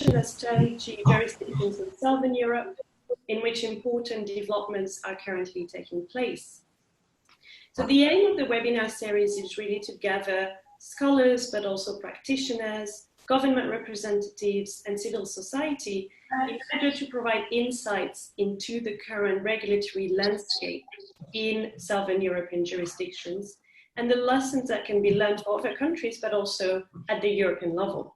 has turned to jurisdictions in Southern Europe, in which important developments are currently taking place. So the aim of the webinar series is really to gather scholars, but also practitioners, government representatives, and civil society in order to provide insights into the current regulatory landscape in Southern European jurisdictions and the lessons that can be learned for other countries, but also at the European level.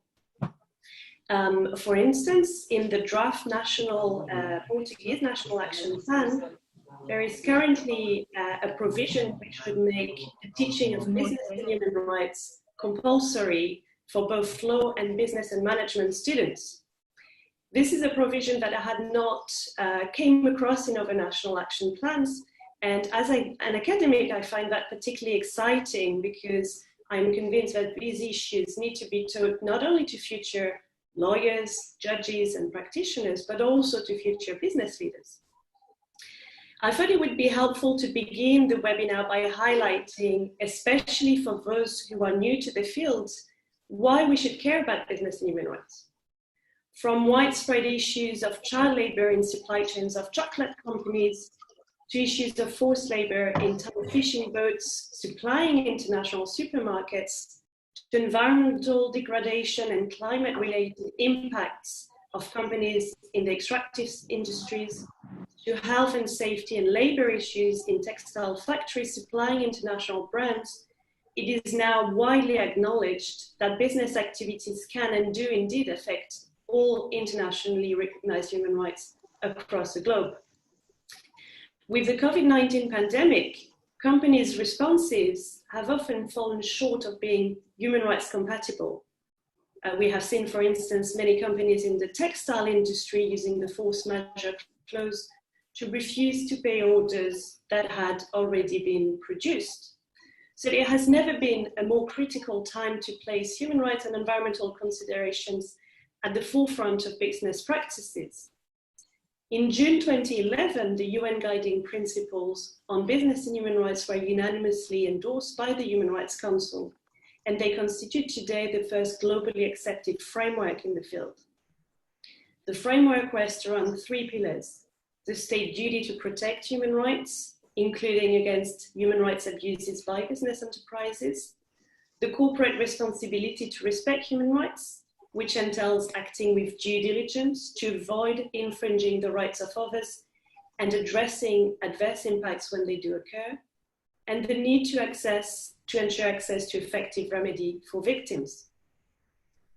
For instance, in the draft Portuguese National Action Plan, there is currently a provision which would make the teaching of business and human rights compulsory for both law and business and management students. This is a provision that I had not came across in other national action plans. And as an academic, I find that particularly exciting because I'm convinced that these issues need to be taught not only to future lawyers, judges, and practitioners, but also to future business leaders. I thought it would be helpful to begin the webinar by highlighting, especially for those who are new to the field, why we should care about business and human rights. From widespread issues of child labor in supply chains of chocolate companies, to issues of forced labor in tiny fishing boats supplying international supermarkets, to environmental degradation and climate-related impacts of companies in the extractive industries, to health and safety and labor issues in textile factories supplying international brands, it is now widely acknowledged that business activities can and do indeed affect all internationally recognized human rights across the globe. With the COVID-19 pandemic, companies' responses have often fallen short of being human rights compatible. We have seen, for instance, many companies in the textile industry using the force majeure clause to refuse to pay orders that had already been produced. So there has never been a more critical time to place human rights and environmental considerations at the forefront of business practices. In June 2011, the UN Guiding Principles on Business and Human Rights were unanimously endorsed by the Human Rights Council, and they constitute today the first globally accepted framework in the field. The framework rests around three pillars: the state duty to protect human rights, including against human rights abuses by business enterprises, the corporate responsibility to respect human rights, which entails acting with due diligence to avoid infringing the rights of others and addressing adverse impacts when they do occur, and the need to ensure access to effective remedy for victims.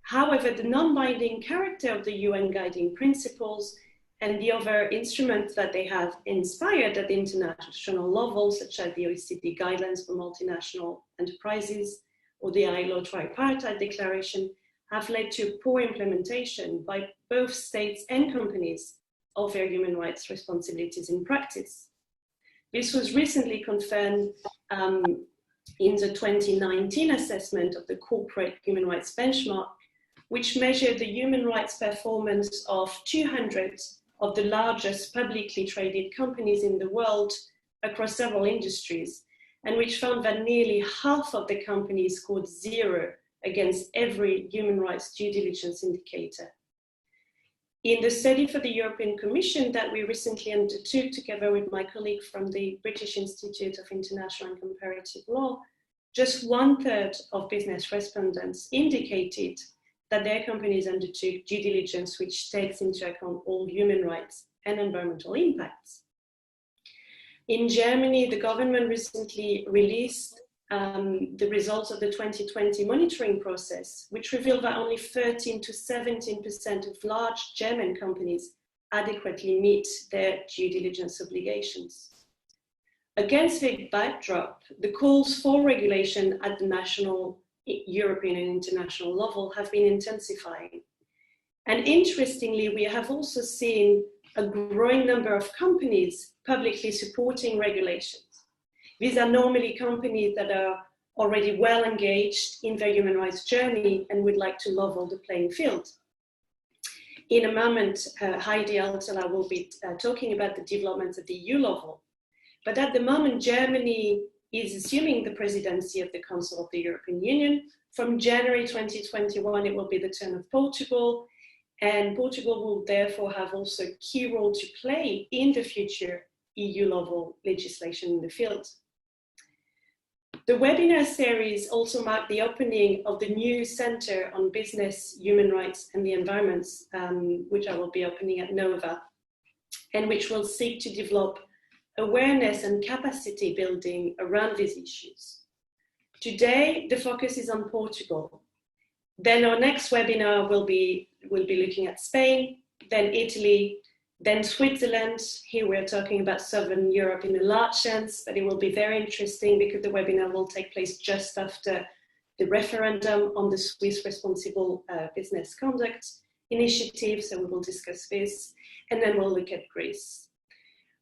However, the non-binding character of the UN Guiding Principles and the other instruments that they have inspired at the international level, such as the OECD Guidelines for Multinational Enterprises or the ILO Tripartite Declaration, have led to poor implementation by both states and companies of their human rights responsibilities in practice. This was recently confirmed in the 2019 assessment of the Corporate Human Rights Benchmark, which measured the human rights performance of 200 of the largest publicly traded companies in the world across several industries, and which found that nearly half of the companies scored 0 against every human rights due diligence indicator. In the study for the European Commission that we recently undertook together with my colleague from the British Institute of International and Comparative Law, just 1/3 of business respondents indicated that their companies undertook due diligence which takes into account all human rights and environmental impacts. In Germany, the government recently released the results of the 2020 monitoring process, which revealed that only 13 to 17% of large German companies adequately meet their due diligence obligations. Against the backdrop, the calls for regulation at the national, European and international level have been intensifying. And interestingly, we have also seen a growing number of companies publicly supporting regulations. These are normally companies that are already well engaged in their human rights journey and would like to level the playing field. In a moment, Heidi Hautala will be talking about the developments at the EU level. But at the moment, Germany is assuming the presidency of the Council of the European Union. From January 2021, it will be the turn of Portugal. And Portugal will therefore have also a key role to play in the future EU level legislation in the field. The webinar series also marked the opening of the new Center on Business, Human Rights and the Environment, which I will be opening at Nova, and which will seek to develop awareness and capacity building around these issues. Today, the focus is on Portugal. Then our next webinar will be looking at Spain, then Italy, then Switzerland. Here we're talking about Southern Europe in a large sense, but it will be very interesting because the webinar will take place just after the referendum on the Swiss Responsible Business Conduct Initiative, so we will discuss this, and then we'll look at Greece.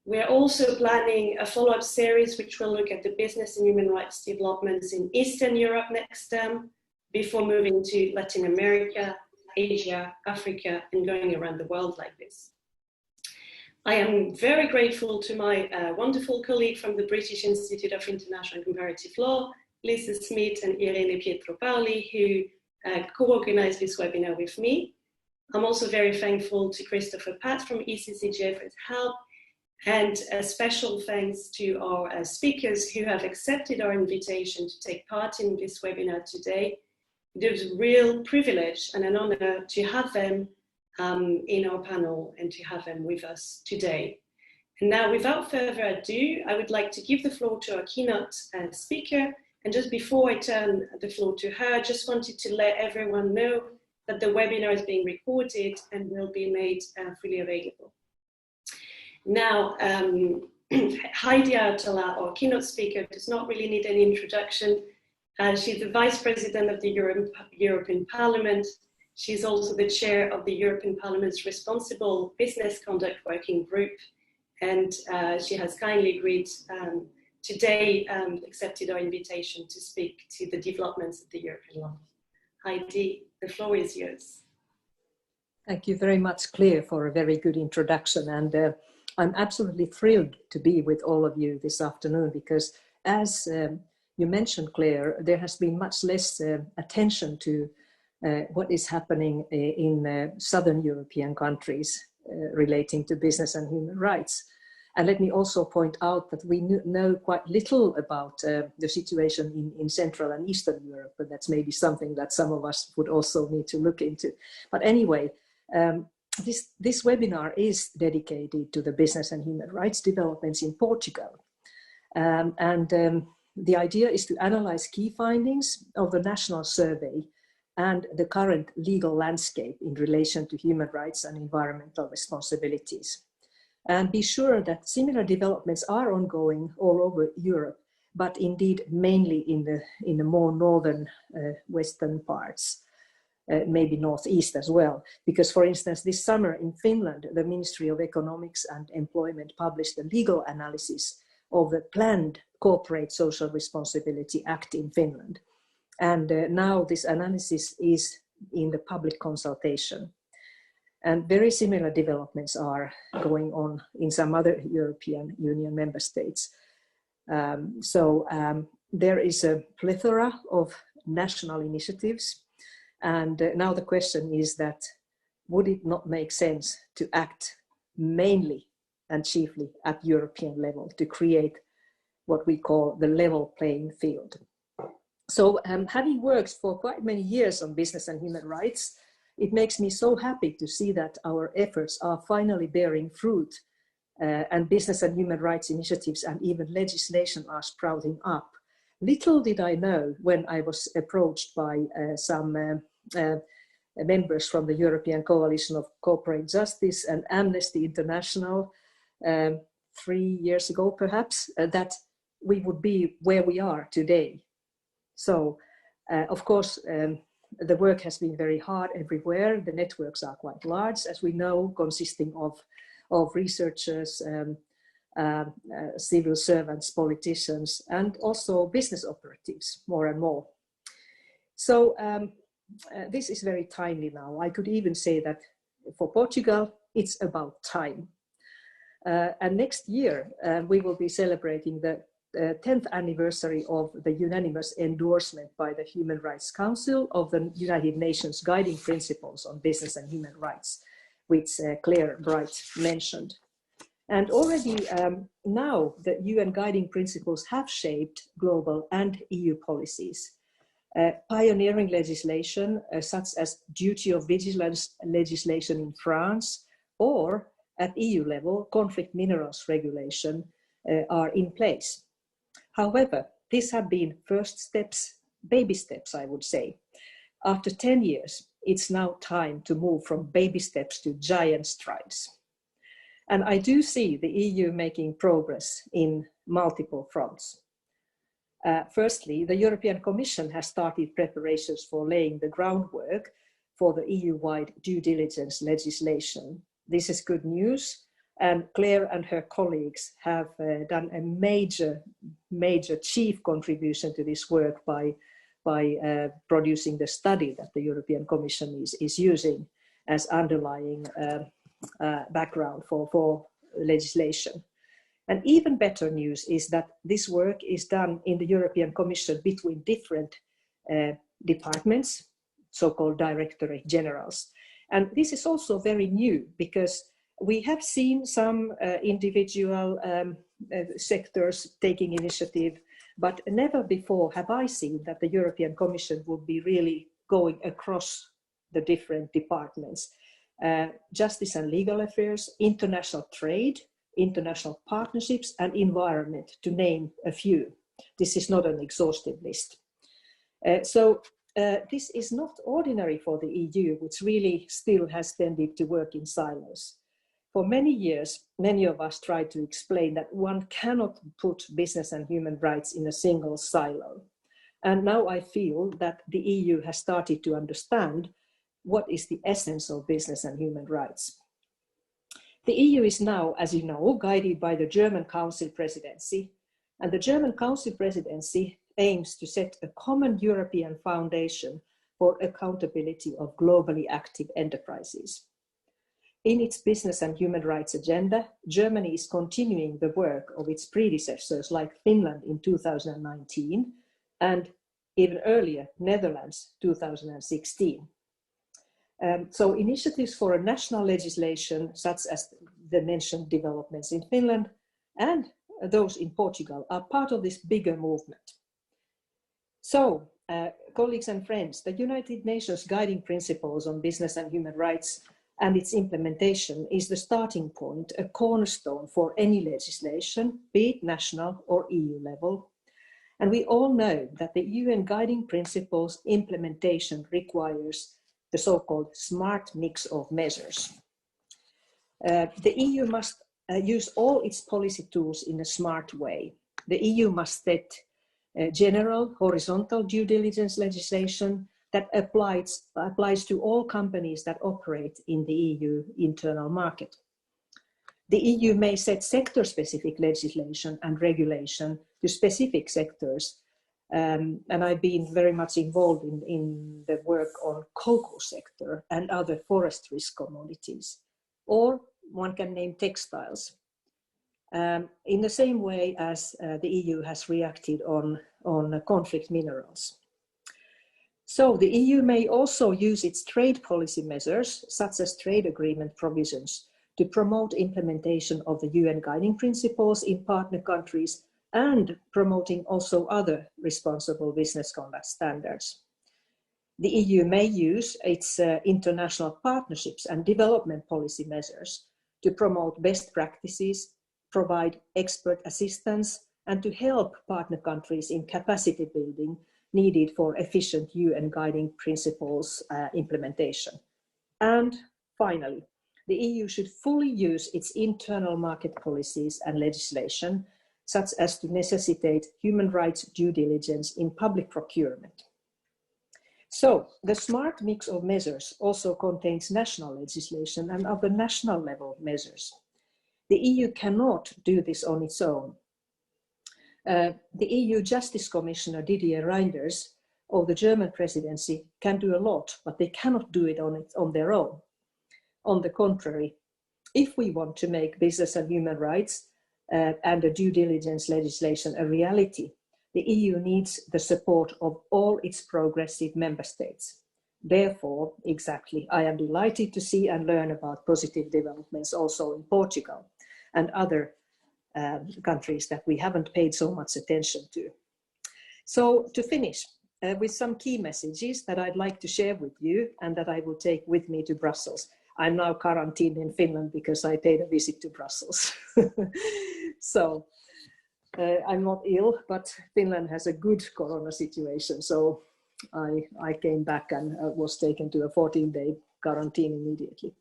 We're also planning a follow-up series which will look at the business and human rights developments in Eastern Europe next term, before moving to Latin America, Asia, Africa, and going around the world like this. I am very grateful to my wonderful colleague from the British Institute of International and Comparative Law, Lisa Smith and Irene Pietropaoli, who co-organized this webinar with me. I'm also very thankful to Christopher Pat from ECCJ for his help, and a special thanks to our speakers who have accepted our invitation to take part in this webinar today. It was a real privilege and an honor to have them in our panel and to have them with us today. And now, without further ado, I would like to give the floor to our keynote speaker. And just before I turn the floor to her, I just wanted to let everyone know that the webinar is being recorded and will be made freely available. Now, Heidi Hautala, our keynote speaker, does not really need any introduction. She's the Vice President of the European Parliament. She's also the chair of the European Parliament's Responsible Business Conduct Working Group. And she has kindly agreed today, accepted our invitation to speak to the developments of the European law. Heidi, the floor is yours. Thank you very much, Claire, for a very good introduction. And I'm absolutely thrilled to be with all of you this afternoon because, as you mentioned, Claire, there has been much less attention to what is happening in Southern European countries relating to business and human rights. And let me also point out that we know quite little about the situation in Central and Eastern Europe, and that's maybe something that some of us would also need to look into. But anyway, this webinar is dedicated to the business and human rights developments in Portugal. The idea is to analyze key findings of the national survey and the current legal landscape in relation to human rights and environmental responsibilities. And be sure that similar developments are ongoing all over Europe, but indeed mainly in the more northern western parts, maybe northeast as well. Because, for instance, this summer in Finland, the Ministry of Economics and Employment published a legal analysis of the planned Corporate Social Responsibility Act in Finland. And now this analysis is in the public consultation. And very similar developments are going on in some other European Union member states. There is a plethora of national initiatives. And now the question is that, would it not make sense to act mainly and chiefly at European level to create what we call the level playing field? So having worked for quite many years on business and human rights, it makes me so happy to see that our efforts are finally bearing fruit and business and human rights initiatives and even legislation are sprouting up. Little did I know when I was approached by some members from the European Coalition of Corporate Justice and Amnesty International 3 years ago, perhaps, that we would be where we are today. So, of course, the work has been very hard everywhere. The networks are quite large, as we know, consisting of researchers, civil servants, politicians, and also business operatives, more and more. So this is very timely now. I could even say that for Portugal, it's about time. And next year, we will be celebrating the 10th anniversary of the unanimous endorsement by the Human Rights Council of the United Nations Guiding Principles on Business and Human Rights, which Claire Bright mentioned. And already now the UN Guiding Principles have shaped global and EU policies. Pioneering legislation such as duty of vigilance legislation in France, or at EU level, conflict minerals regulation are in place. However, these have been first steps, baby steps, I would say. After 10 years, it's now time to move from baby steps to giant strides. And I do see the EU making progress in multiple fronts. Firstly, the European Commission has started preparations for laying the groundwork for the EU-wide due diligence legislation. This is good news, and Claire and her colleagues have done a major chief contribution to this work by producing the study that the European Commission is using as underlying background for legislation. And even better news is that this work is done in the European Commission between different departments, so-called directorate generals. And this is also very new because we have seen some individual sectors taking initiative, but never before have I seen that the European Commission would be really going across the different departments. Justice and legal affairs, international trade, international partnerships, and environment, to name a few. This is not an exhaustive list. This is not ordinary for the EU, which really still has tended to work in silos. For many years, many of us tried to explain that one cannot put business and human rights in a single silo. And now I feel that the EU has started to understand what is the essence of business and human rights. The EU is now, as you know, guided by the German Council presidency, and the German Council presidency aims to set a common European foundation for accountability of globally active enterprises. In its business and human rights agenda, Germany is continuing the work of its predecessors like Finland in 2019, and even earlier, Netherlands 2016. So initiatives for a national legislation, such as the mentioned developments in Finland and those in Portugal, are part of this bigger movement. So, colleagues and friends, the United Nations Guiding Principles on Business and Human Rights and its implementation is the starting point, a cornerstone for any legislation, be it national or EU level. And we all know that the UN Guiding Principles implementation requires the so-called smart mix of measures. The EU must use all its policy tools in a smart way. The EU must set general horizontal due diligence legislation that applies to all companies that operate in the EU internal market. The EU may set sector-specific legislation and regulation to specific sectors. And I've been very much involved in the work on cocoa sector and other forest risk commodities. Or one can name textiles. In the same way as the EU has reacted on conflict minerals. So the EU may also use its trade policy measures, such as trade agreement provisions, to promote implementation of the UN Guiding Principles in partner countries and promoting also other responsible business conduct standards. The EU may use its international partnerships and development policy measures to promote best practices, provide expert assistance, and to help partner countries in capacity building needed for efficient UN Guiding Principles implementation. And finally, the EU should fully use its internal market policies and legislation, such as to necessitate human rights due diligence in public procurement. So the smart mix of measures also contains national legislation and other national level measures. The EU cannot do this on its own. The EU Justice Commissioner Didier Reynders of the German presidency can do a lot, but they cannot do it on their own. On the contrary, if we want to make business and human rights and the due diligence legislation a reality, the EU needs the support of all its progressive member states. Therefore, exactly, I am delighted to see and learn about positive developments also in Portugal and other countries that we haven't paid so much attention to. So to finish with some key messages that I'd like to share with you and that I will take with me to Brussels. I'm now quarantined in Finland because I paid a visit to Brussels. So I'm not ill, but Finland has a good corona situation. So I came back and was taken to a 14-day quarantine immediately.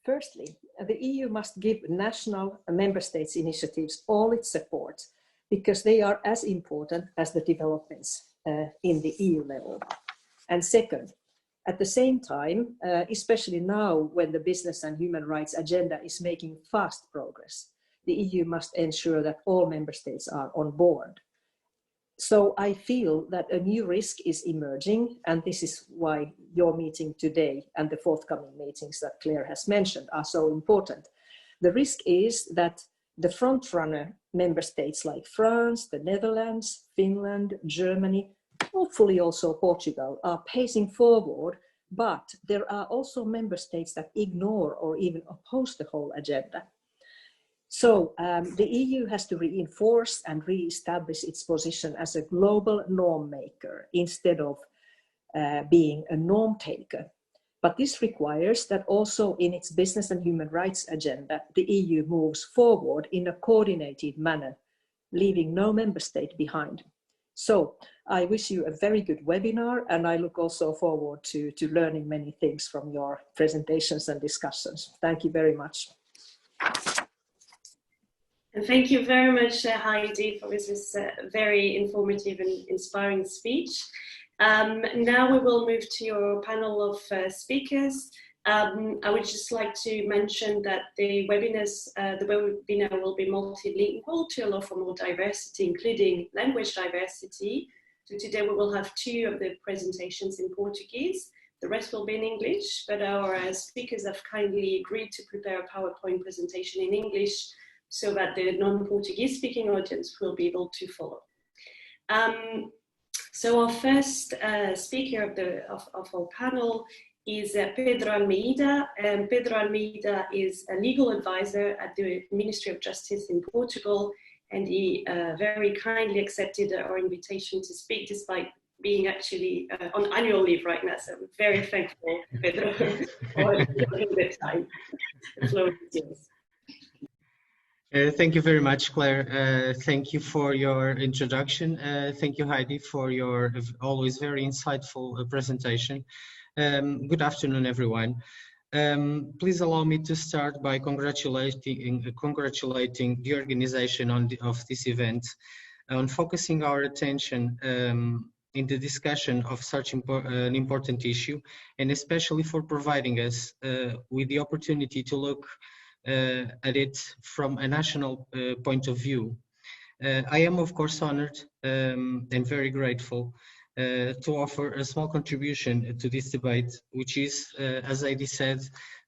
Firstly, the EU must give national member states initiatives all its support because they are as important as the developments in the EU level. And second, at the same time, especially now when the business and human rights agenda is making fast progress, the EU must ensure that all member states are on board. So I feel that a new risk is emerging, and this is why your meeting today and the forthcoming meetings that Claire has mentioned are so important. The risk is that the front-runner member states like France, the Netherlands, Finland, Germany, hopefully also Portugal, are pacing forward, but there are also member states that ignore or even oppose the whole agenda. So the EU has to reinforce and re-establish its position as a global norm maker instead of being a norm taker. But this requires that also in its business and human rights agenda, the EU moves forward in a coordinated manner, leaving no member state behind. So I wish you a very good webinar, and I look also forward to learning many things from your presentations and discussions. Thank you very much. And thank you very much, Heidi, for this very informative and inspiring speech. Now we will move to your panel of speakers. I would just like to mention that the webinar will be multilingual to allow for more diversity, including language diversity. So today we will have 2 of the presentations in Portuguese. The rest will be in English, but our speakers have kindly agreed to prepare a PowerPoint presentation in English so that the non-Portuguese speaking audience will be able to follow. So our first speaker of our panel is Pedro Almeida. Pedro Almeida is a legal advisor at the Ministry of Justice in Portugal, and he very kindly accepted our invitation to speak despite being actually on annual leave right now. So I'm very thankful, Pedro, for the time. The floor is yours. Thank you very much, Claire. Thank you for your introduction. Thank you, Heidi, for your always very insightful presentation. Good afternoon, everyone. Please allow me to start by congratulating the organization of this event on focusing our attention in the discussion of such an important issue, and especially for providing us with the opportunity to look at it from a national point of view. I am, of course, honored and very grateful to offer a small contribution to this debate, which is, as Heidi said,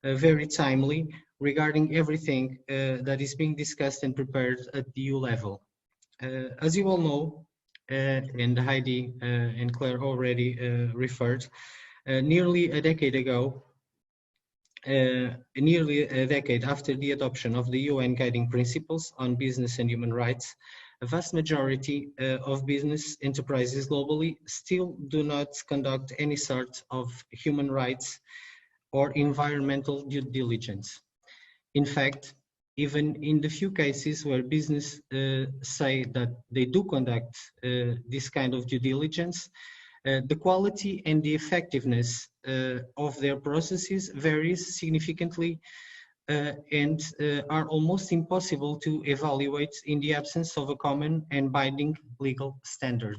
very timely regarding everything that is being discussed and prepared at the EU level. As you all know, and Heidi and Claire already referred, nearly a decade ago, nearly a decade after the adoption of the UN Guiding Principles on Business and Human Rights, a vast majority of business enterprises globally still do not conduct any sort of human rights or environmental due diligence. In fact, even in the few cases where business say that they do conduct this kind of due diligence, the quality and the effectiveness of their processes varies significantly and are almost impossible to evaluate in the absence of a common and binding legal standard.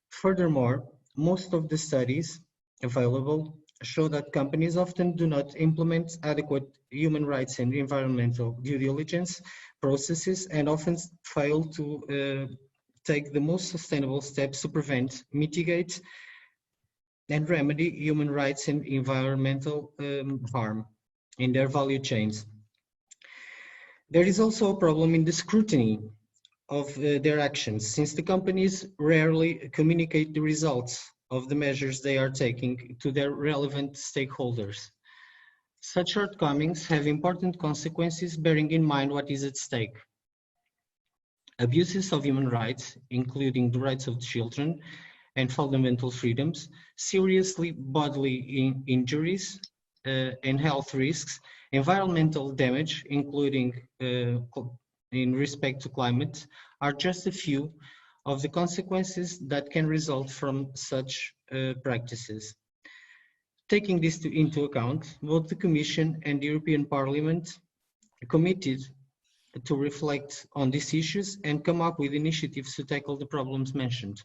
Furthermore, most of the studies available show that companies often do not implement adequate human rights and environmental due diligence processes and often fail to take the most sustainable steps to prevent, mitigate, and remedy human rights and environmental harm in their value chains. There is also a problem in the scrutiny of their actions, since the companies rarely communicate the results of the measures they are taking to their relevant stakeholders. Such shortcomings have important consequences, bearing in mind what is at stake. Abuses of human rights, including the rights of children and fundamental freedoms, seriously bodily injuries and health risks, environmental damage, including in respect to climate, are just a few of the consequences that can result from such practices. Taking this into account, both the Commission and the European Parliament committed to reflect on these issues and come up with initiatives to tackle the problems mentioned.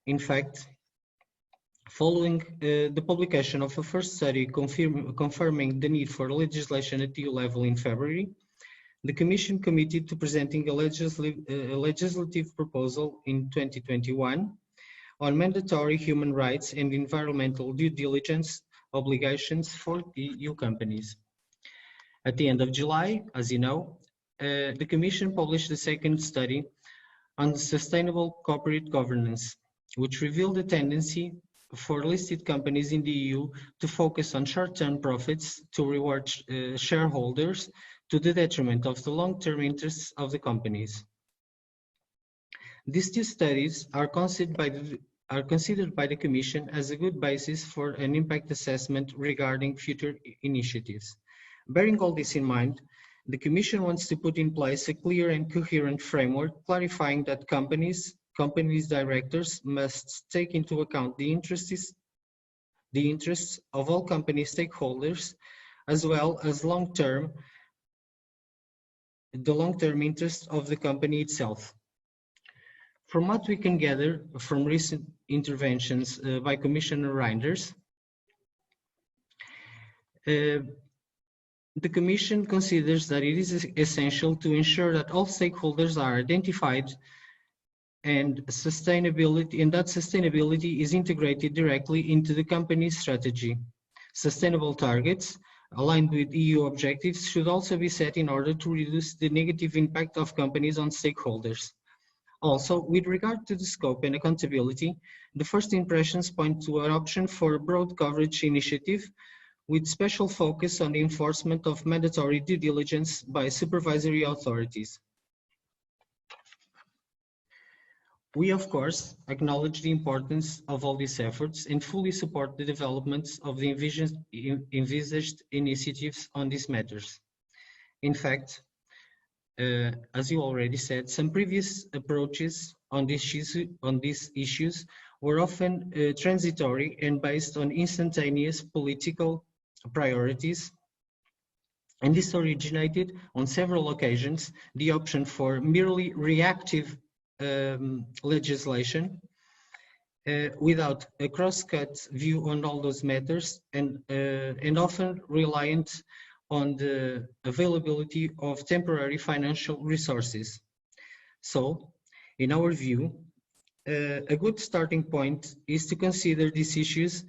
In fact, following the publication of a first study confirming the need for legislation at EU level in February, the Commission committed to presenting a legislative proposal in 2021 on mandatory human rights and environmental due diligence obligations for EU companies. At the end of July, as you know, the Commission published the second study on sustainable corporate governance, which revealed a tendency for listed companies in the EU to focus on short-term profits to reward shareholders to the detriment of the long-term interests of the companies. These two studies are considered by the Commission as a good basis for an impact assessment regarding future initiatives. Bearing all this in mind, the Commission wants to put in place a clear and coherent framework clarifying that companies directors must take into account the interests of all company stakeholders, as well as the long-term interests of the company itself. From what we can gather from recent interventions by Commissioner Reinders, the Commission considers that it is essential to ensure that all stakeholders are identified and that sustainability is integrated directly into the company's strategy. Sustainable targets aligned with EU objectives should also be set in order to reduce the negative impact of companies on stakeholders. Also, with regard to the scope and accountability, the first impressions point to an option for a broad coverage initiative with special focus on the enforcement of mandatory due diligence by supervisory authorities. We, of course, acknowledge the importance of all these efforts and fully support the developments of the envisaged initiatives on these matters. In fact, as you already said, some previous approaches on these issues were often transitory and based on instantaneous political priorities, and this originated on several occasions the option for merely reactive legislation without a cross-cut view on all those matters, and often reliant on the availability of temporary financial resources. So, in our view, a good starting point is to consider these issues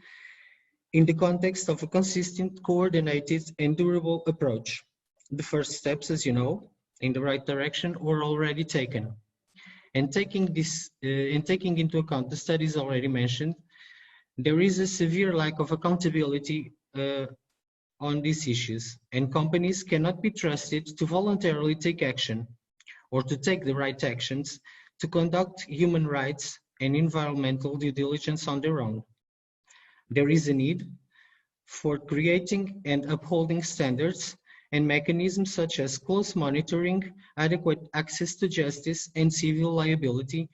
in the context of a consistent, coordinated, and durable approach. The first steps, as you know, in the right direction were already taken. And taking into account the studies already mentioned, there is a severe lack of accountability on these issues, and companies cannot be trusted to voluntarily take action or to take the right actions to conduct human rights and environmental due diligence on their own. There is a need for creating and upholding standards and mechanisms such as close monitoring, adequate access to justice, and civil liability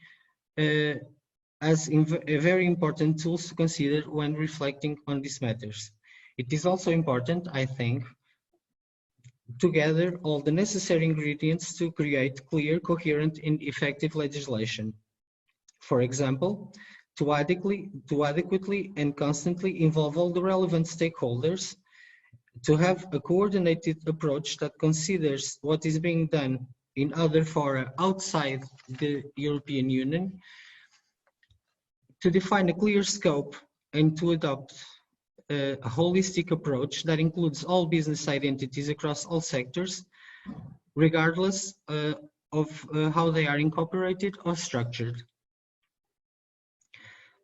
as very important tools to consider when reflecting on these matters. It is also important, I think, to gather all the necessary ingredients to create clear, coherent, and effective legislation. For example, to adequately and constantly involve all the relevant stakeholders, to have a coordinated approach that considers what is being done in other fora outside the European Union, to define a clear scope and to adopt a holistic approach that includes all business identities across all sectors, regardless of how they are incorporated or structured.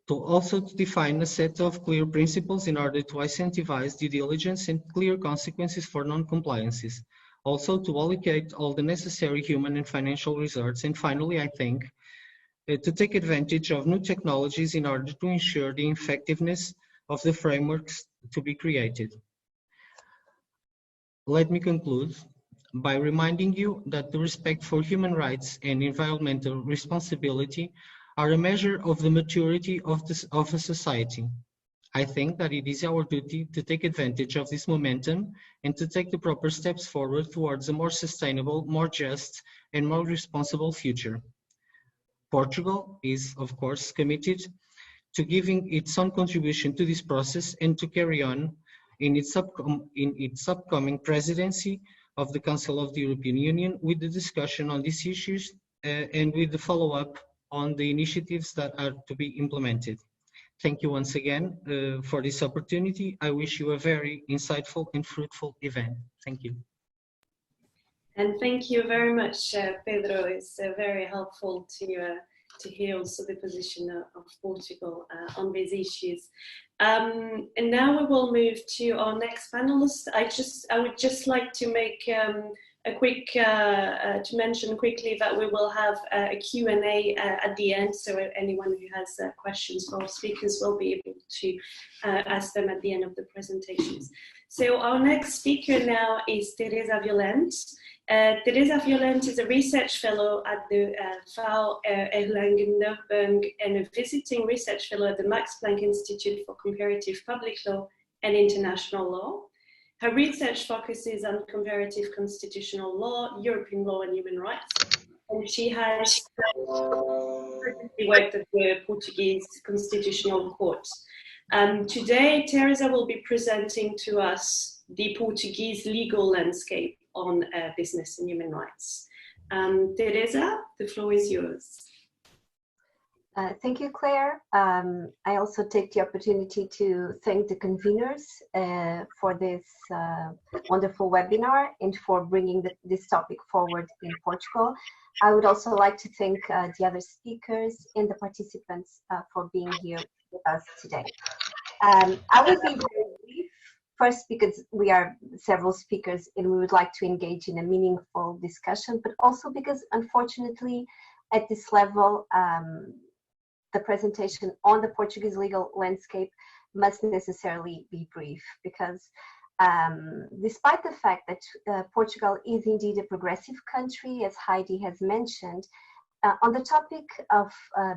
To also define a set of clear principles in order to incentivize due diligence and clear consequences for non-compliances. Also to allocate all the necessary human and financial resources. And finally, I think, to take advantage of new technologies in order to ensure the effectiveness of the frameworks to be created. Let me conclude by reminding you that the respect for human rights and environmental responsibility are a measure of the maturity of a society. I think that it is our duty to take advantage of this momentum and to take the proper steps forward towards a more sustainable, more just, and more responsible future. Portugal is, of course, committed to giving its own contribution to this process and to carry on in its upcoming presidency of the Council of the European Union with the discussion on these issues and with the follow-up on the initiatives that are to be implemented. Thank you once again for this opportunity. I wish you a very insightful and fruitful event. Thank you. And thank you very much, Pedro. It's very helpful to hear also the position of Portugal on these issues. And now we will move to our next panelist. I would just like to make a quick, to mention quickly that we will have a Q&A at the end, so anyone who has questions for our speakers will be able to ask them at the end of the presentations. So our next speaker now is Teresa Violent. Teresa Violent is a research fellow at the VU Erlangen-Nürnberg and a visiting research fellow at the Max Planck Institute for Comparative Public Law and International Law. Her research focuses on comparative constitutional law, European law and human rights, and she has previously worked at the Portuguese Constitutional Court. Today, Teresa will be presenting to us the Portuguese legal landscape on business and human rights. Teresa, the floor is yours. Thank you, Claire. I also take the opportunity to thank the conveners for this wonderful webinar and for bringing this topic forward in Portugal. I would also like to thank the other speakers and the participants for being here with us today. I will be very brief, first because we are several speakers and we would like to engage in a meaningful discussion, but also because unfortunately at this level, the presentation on the Portuguese legal landscape must necessarily be brief because despite the fact that Portugal is indeed a progressive country, as Heidi has mentioned, on the topic of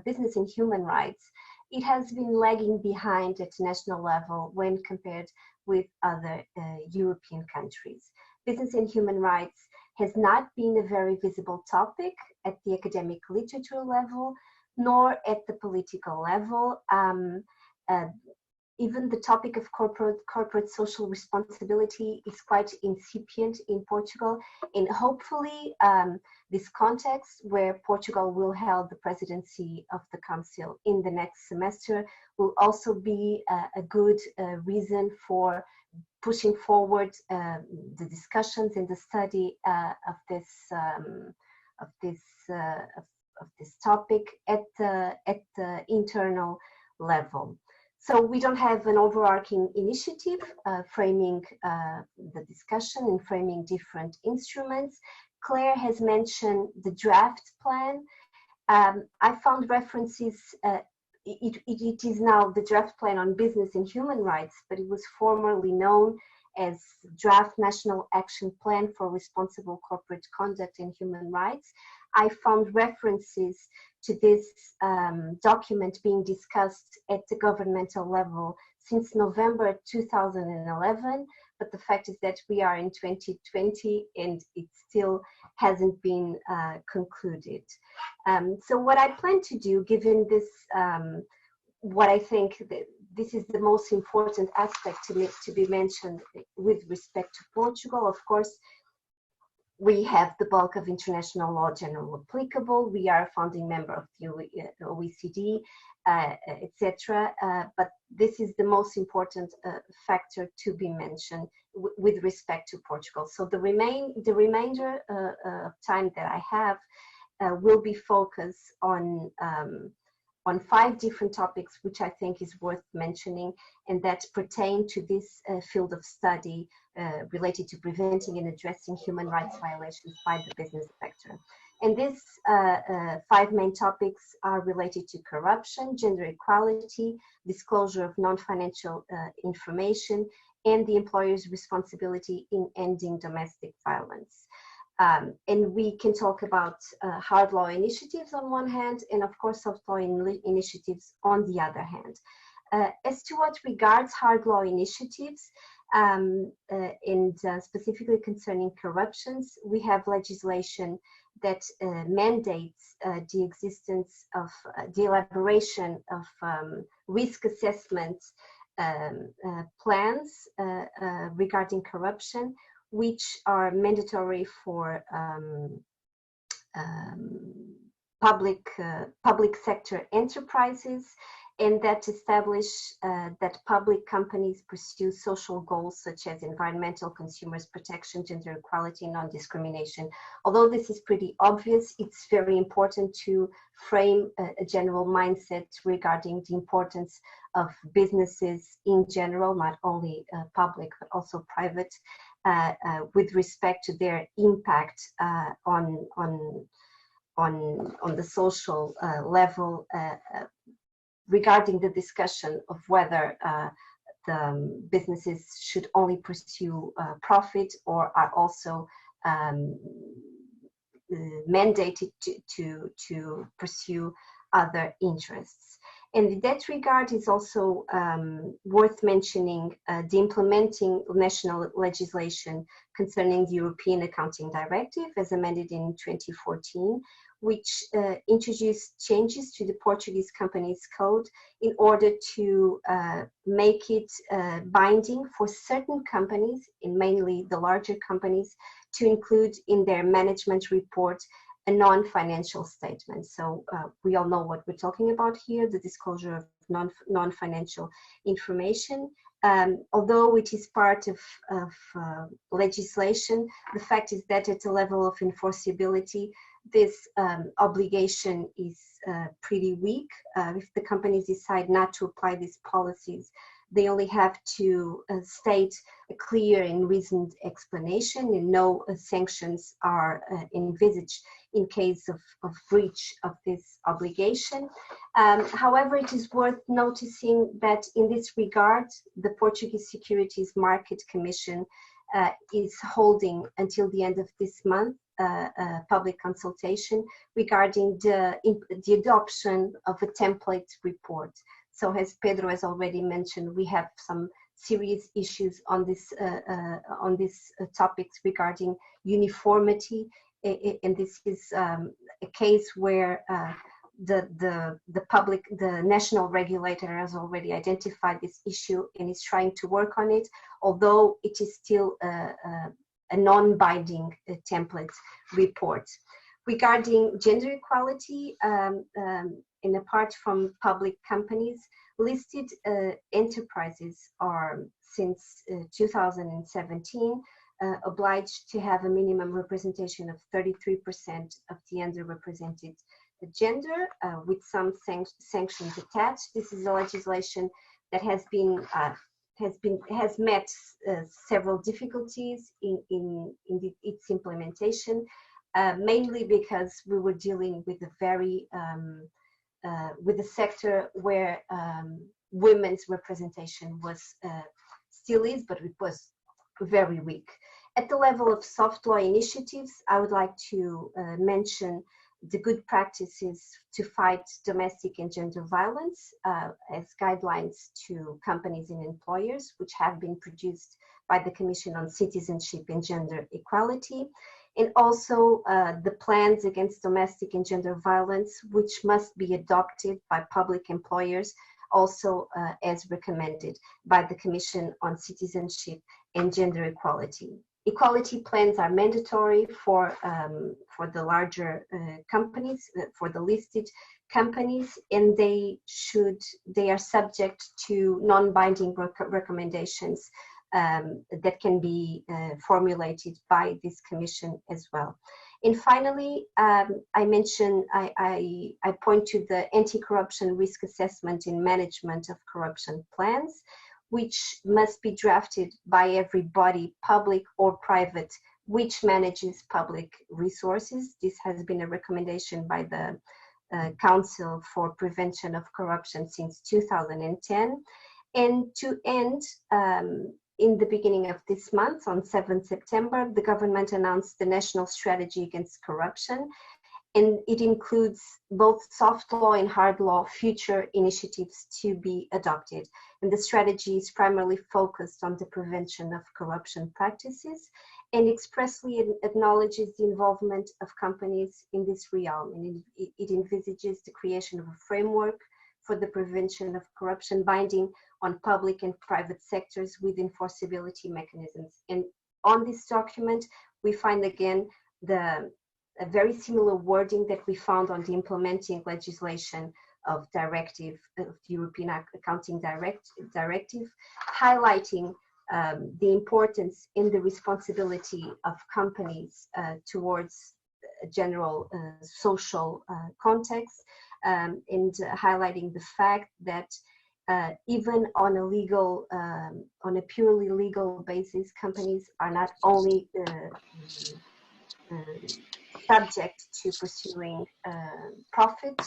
business and human rights, it has been lagging behind at national level when compared with other European countries. Business and human rights has not been a very visible topic at the academic literature level, nor at the political level. Even the topic of corporate social responsibility is quite incipient in Portugal, and hopefully this context where Portugal will hold the presidency of the Council in the next semester will also be a good reason for pushing forward the discussions and the study of this topic at the internal level. So we don't have an overarching initiative framing the discussion and framing different instruments. Claire has mentioned the draft plan. I found references, it is now the draft plan on business and human rights, but it was formerly known as Draft National Action Plan for Responsible Corporate Conduct and Human Rights. I found references to this document being discussed at the governmental level since November 2011, but the fact is that we are in 2020 and it still hasn't been concluded. So what I plan to do, given this, what I think that this is the most important aspect to be mentioned with respect to Portugal, of course, we have the bulk of international law generally applicable. We are a founding member of the OECD, etc. But this is the most important factor to be mentioned with respect to Portugal. So the remainder of time that I have will be focused on 5 different topics, which I think is worth mentioning, and that pertain to this field of study related to preventing and addressing human rights violations by the business sector. And these 5 main topics are related to corruption, gender equality, disclosure of non-financial information, and the employer's responsibility in ending domestic violence. And we can talk about hard law initiatives on one hand, and of course soft law initiatives on the other hand. As to what regards hard law initiatives, and specifically concerning corruptions, we have legislation that mandates the existence of the elaboration of risk assessment plans regarding corruption, which are mandatory for public sector enterprises, and that establish that public companies pursue social goals such as environmental, consumers protection, gender equality, non-discrimination. Although this is pretty obvious, it's very important to frame a general mindset regarding the importance of businesses in general, not only public but also private, with respect to their impact on the social level, regarding the discussion of whether the businesses should only pursue profit or are also mandated to pursue other interests. And in that regard is also worth mentioning the implementing national legislation concerning the European Accounting Directive as amended in 2014, which introduced changes to the Portuguese Companies Code in order to make it binding for certain companies, and mainly the larger companies, to include in their management report a non-financial statement. So we all know what we're talking about here, the disclosure of non-financial information. Although it is part of legislation, the fact is that at the level of enforceability, this obligation is pretty weak. If the companies decide not to apply these policies, they only have to state a clear and reasoned explanation, and no sanctions are envisaged in case of breach of this obligation. However, it is worth noticing that in this regard, the Portuguese Securities Market Commission is holding until the end of this month public consultation regarding the adoption of a template report. So as Pedro has already mentioned, we have some serious issues on these topics regarding uniformity, and this is a case where the national regulator has already identified this issue and is trying to work on it, although it is still a non-binding template report. Regarding gender equality, and apart from public companies, listed enterprises are, since 2017, obliged to have a minimum representation of 33% of the underrepresented gender, with some sanctions attached. This is a legislation that has met several difficulties in its implementation, mainly because we were dealing with a sector where women's representation was still is, but it was very weak. At the level of soft law initiatives, I would like to mention the good practices to fight domestic and gender violence as guidelines to companies and employers, which have been produced by the Commission on Citizenship and Gender Equality, and also the plans against domestic and gender violence, which must be adopted by public employers, also as recommended by the Commission on Citizenship and Gender Equality. Equality plans are mandatory for the larger companies, for the listed companies, and they are subject to non-binding recommendations that can be formulated by this commission as well. And finally, I point to the anti-corruption risk assessment and management of corruption plans, which must be drafted by every body, public or private, which manages public resources. This has been a recommendation by the Council for Prevention of Corruption since 2010. And to end, in the beginning of this month, on 7th September, the government announced the National Strategy Against Corruption, and it includes both soft law and hard law future initiatives to be adopted. And the strategy is primarily focused on the prevention of corruption practices and expressly acknowledges the involvement of companies in this realm. And it envisages the creation of a framework for the prevention of corruption binding on public and private sectors with enforceability mechanisms. And on this document, we find again a very similar wording that we found on the implementing legislation of the European Accounting Directive, highlighting the importance in the responsibility of companies towards a general social context, and highlighting the fact that even on a purely legal basis, companies are not only subject to pursuing profit,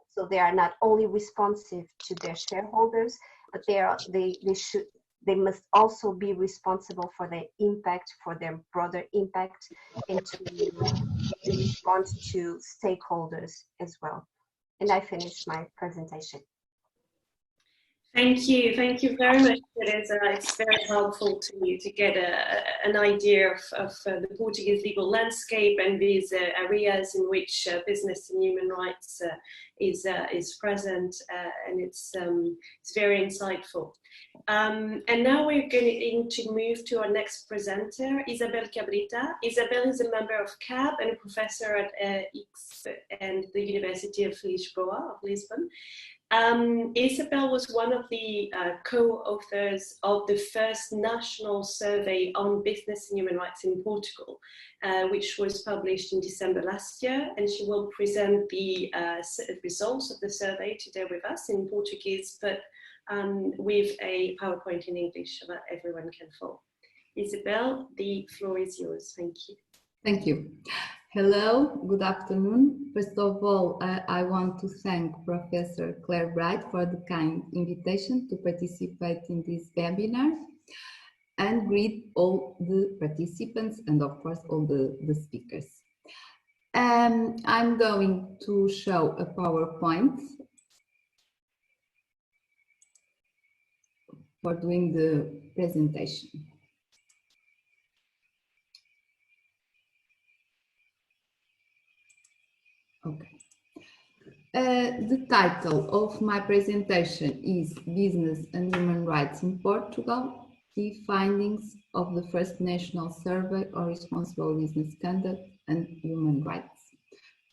so they are not only responsive to their shareholders, but they must also be responsible for their impact, for their broader impact, and to respond to stakeholders as well. And I finished my presentation. Thank you very much, Teresa. It's very helpful to get an idea of the Portuguese legal landscape and these areas in which business and human rights is present, and it's very insightful. And now we're going to move to our next presenter, Isabel Cabrita. Isabel is a member of CAB and a professor at X and the University of Lisbon. Isabel was one of the co-authors of the first national survey on business and human rights in Portugal, which was published in December last year, and she will present the results of the survey today with us in Portuguese, but with a PowerPoint in English so that everyone can follow. Isabel, the floor is yours. Thank you. Thank you. Hello, good afternoon. First of all, I want to thank Professor Claire Bright for the kind invitation to participate in this webinar, and greet all the participants and of course all the speakers. I'm going to show a PowerPoint for doing the presentation. Okay. The title of my presentation is Business and Human Rights in Portugal, Key Findings of the First National Survey on Responsible Business Conduct and Human Rights.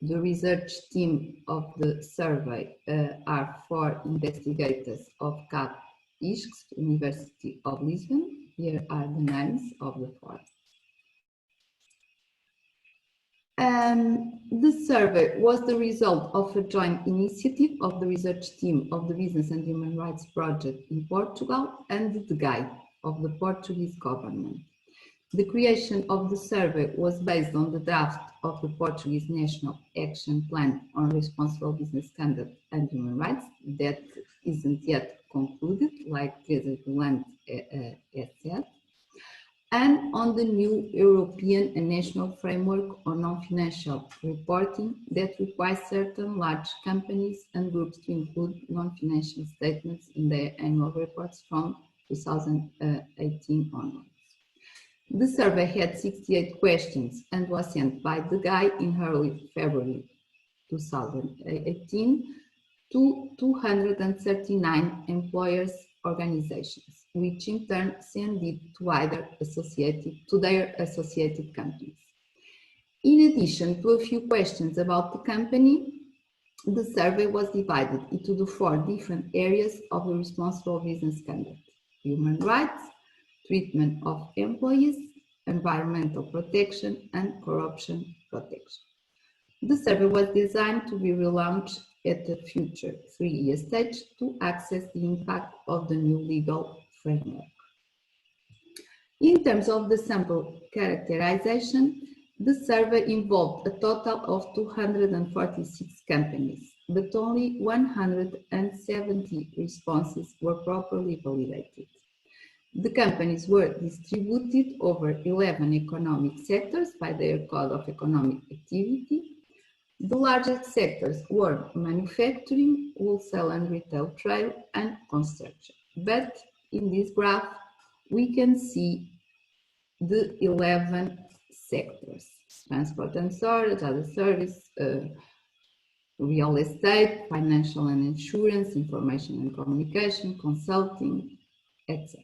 The research team of the survey are 4 investigators of CAB University of Lisbon. Here are the names of the 4. The survey was the result of a joint initiative of the research team of the Business and Human Rights Project in Portugal and the guide of the Portuguese government. The creation of the survey was based on the draft of the Portuguese National Action Plan on Responsible Business Conduct and Human Rights that isn't yet concluded, like Teresa has said, and on the new European and national framework on non-financial reporting that requires certain large companies and groups to include non-financial statements in their annual reports from 2018 onwards. The survey had 68 questions and was sent by the GUI in early February 2018 to 239 employers' organizations. which in turn send it to their associated companies. In addition to a few questions about the company, the survey was divided into the 4 different areas of the responsible business conduct: human rights, treatment of employees, environmental protection, and corruption protection. The survey was designed to be relaunched at a future 3-year stage to assess the impact of the new legal framework. In terms of the sample characterization, the survey involved a total of 246 companies, but only 170 responses were properly validated. The companies were distributed over 11 economic sectors by their code of economic activity. The largest sectors were manufacturing, wholesale and retail trade, and construction. But in this graph, we can see the 11 sectors: transport and storage, other service, real estate, financial and insurance, information and communication, consulting, etc.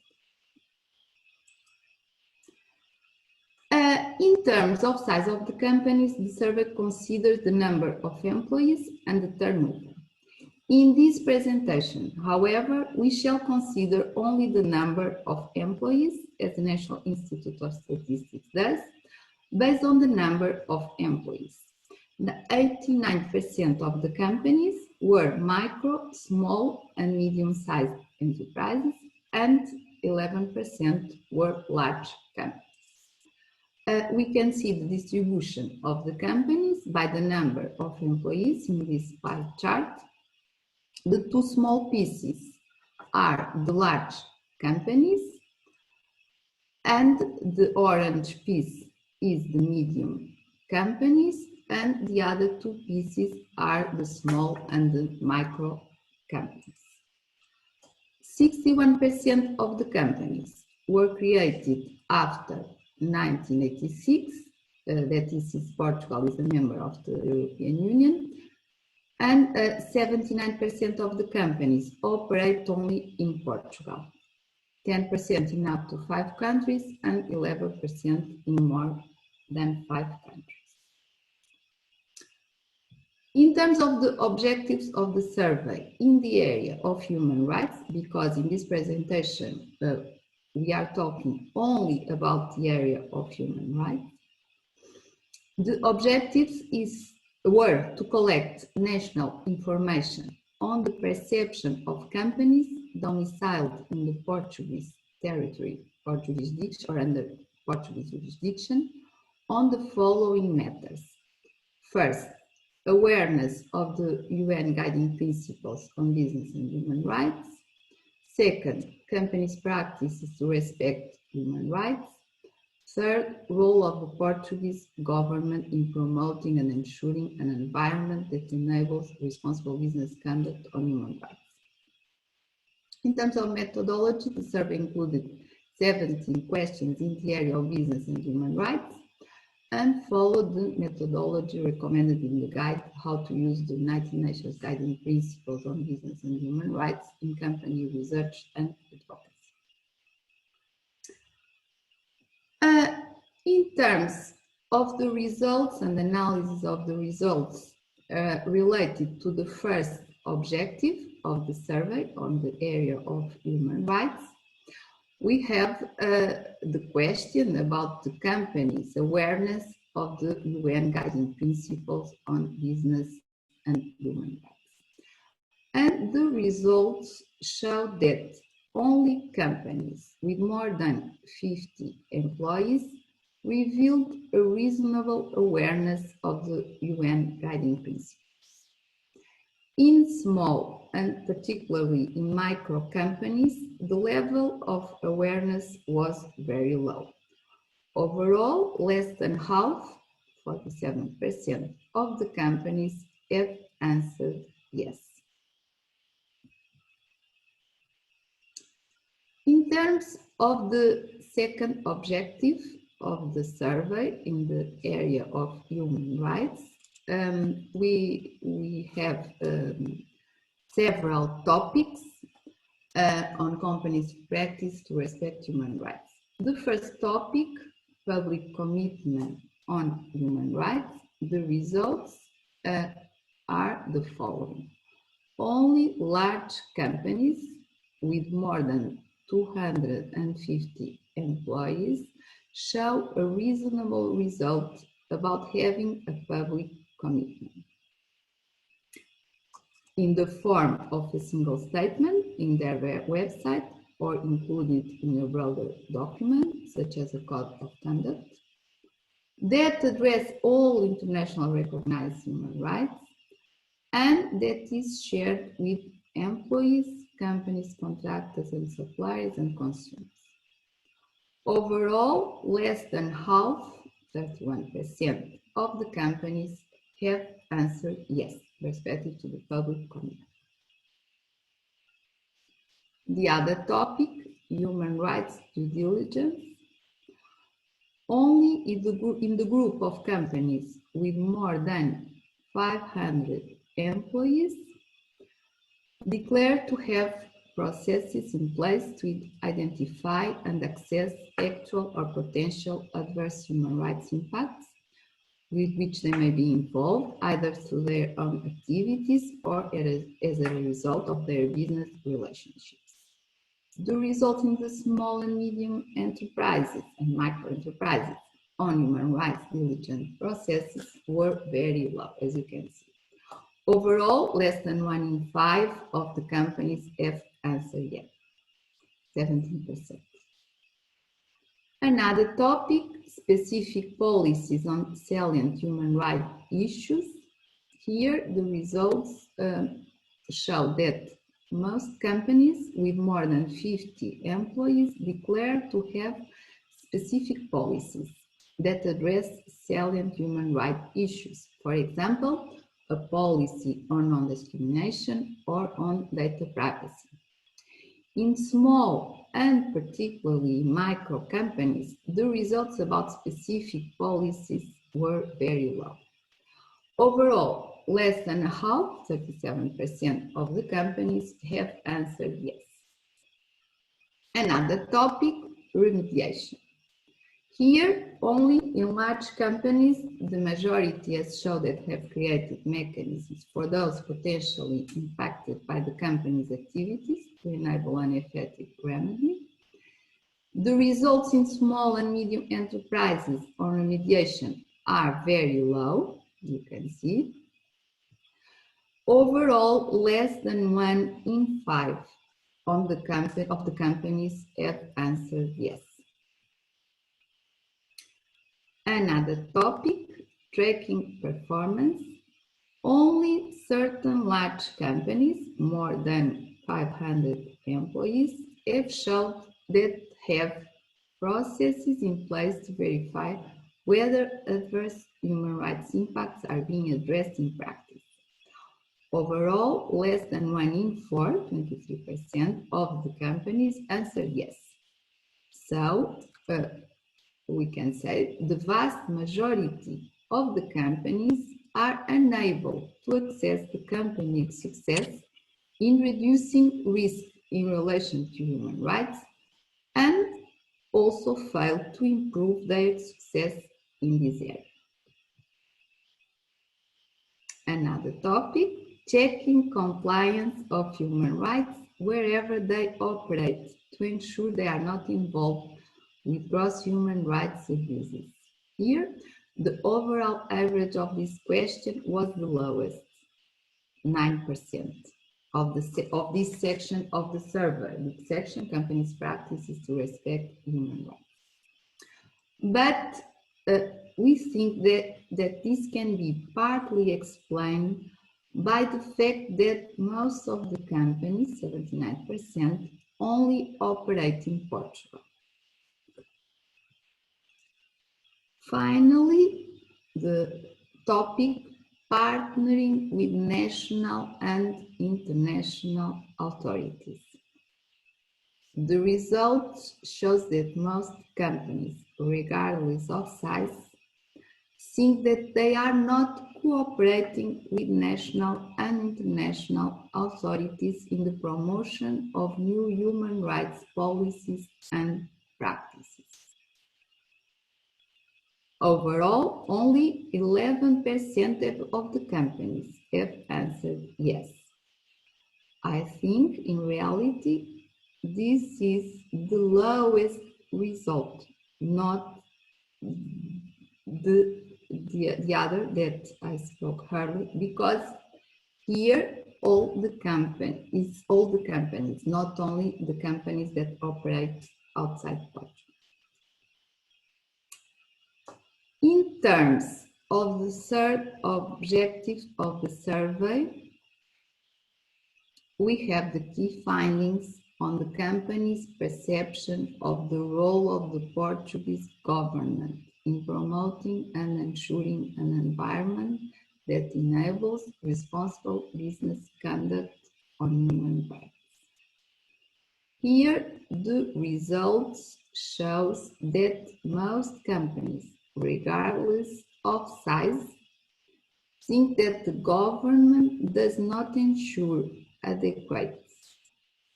In terms of size of the companies, the survey considers the number of employees and the turnover. In this presentation, however, we shall consider only the number of employees, as the National Institute of Statistics does, based on the number of employees. The 89% of the companies were micro, small, and medium-sized enterprises, and 11% were large companies. We can see the distribution of the companies by the number of employees in this pie chart. The 2 small pieces are the large companies, and the orange piece is the medium companies, and the other 2 pieces are the small and the micro companies. 61% of the companies were created after 1986, that is, since Portugal is a member of the European Union, and 79% of the companies operate only in Portugal, 10% in up to 5 countries, and 11% in more than 5 countries. In terms of the objectives of the survey in the area of human rights, because in this presentation we are talking only about the area of human rights, the objectives were to collect national information on the perception of companies domiciled in the Portuguese territory or jurisdiction or under Portuguese jurisdiction on the following matters. First, awareness of the UN guiding principles on business and human rights. Second, companies' practices to respect human rights. Third, role of the Portuguese government in promoting and ensuring an environment that enables responsible business conduct on human rights. In terms of methodology, the survey included 17 questions in the area of business and human rights and followed the methodology recommended in the guide, How to Use the United Nations Guiding Principles on Business and Human Rights in Company Research and Advocacy. In terms of the results and analysis of the results related to the first objective of the survey on the area of human rights, we have the question about the company's awareness of the UN guiding principles on business and human rights. And the results show that only companies with more than 50 employees revealed a reasonable awareness of the UN guiding principles. In small and particularly in micro companies, the level of awareness was very low. Overall, less than half, 47% of the companies have answered yes. In terms of the second objective of the survey in the area of human rights, we have several topics. on companies' practice to respect human rights. The first topic, public commitment on human rights. The results are the following. Only large companies with more than 250 employees show a reasonable result about having a public commitment in the form of a single statement in their website or included in a broader document, such as a code of conduct, that address all international recognized human rights and that is shared with employees, companies, contractors and suppliers and consumers. Overall, less than half, 31% of the companies have answered yes, respective to the public commitment. The other topic, human rights due diligence. Only in the group of companies with more than 500 employees declare to have processes in place to identify and assess actual or potential adverse human rights impacts with which they may be involved, either through their own activities or as a result of their business relationships. The result in the small and medium enterprises and micro enterprises on human rights diligence processes were very low, as you can see. Overall, less than 1 in 5 of the companies have answered yes, 17%. Another topic, specific policies on salient human rights issues. Here, the results show that most companies with more than 50 employees declare to have specific policies that address salient human rights issues. For example, a policy on non-discrimination or on data privacy. In small and particularly micro companies, the results about specific policies were very low. Overall, less than half, 37% of the companies have answered yes. Another topic, remediation. Here, only in large companies, the majority has shown that have created mechanisms for those potentially impacted by the company's activities to enable an effective remedy. The results in small and medium enterprises on remediation are very low, you can see. Overall, less than 1 in 5 of the companies have answered yes. Another topic, tracking performance. Only certain large companies, more than 500 employees, have shown that have processes in place to verify whether adverse human rights impacts are being addressed in practice. Overall, less than 1 in 4, 23% of the companies answered yes. So, we can say the vast majority of the companies are unable to assess the company's success in reducing risk in relation to human rights and also fail to improve their success in this area. Another topic, checking compliance of human rights wherever they operate to ensure they are not involved with gross human rights abuses. Here, the overall average of this question was the lowest, 9% of this section of the survey, the section companies' practices to respect human rights. But we think that this can be partly explained by the fact that most of the companies, 79%, only operate in Portugal. Finally, the topic, partnering with national and international authorities. The results shows that most companies, regardless of size, think that they are not cooperating with national and international authorities in the promotion of new human rights policies and practices. Overall, only 11% of the companies have answered yes. I think in reality, this is the lowest result, not the other that I spoke earlier, because here all the companies, not only the companies that operate outside Portugal. In terms of the third objective of the survey, we have the key findings on the company's perception of the role of the Portuguese government in promoting and ensuring an environment that enables responsible business conduct on human rights. Here, the results shows that most companies, regardless of size, think that the government does not ensure adequate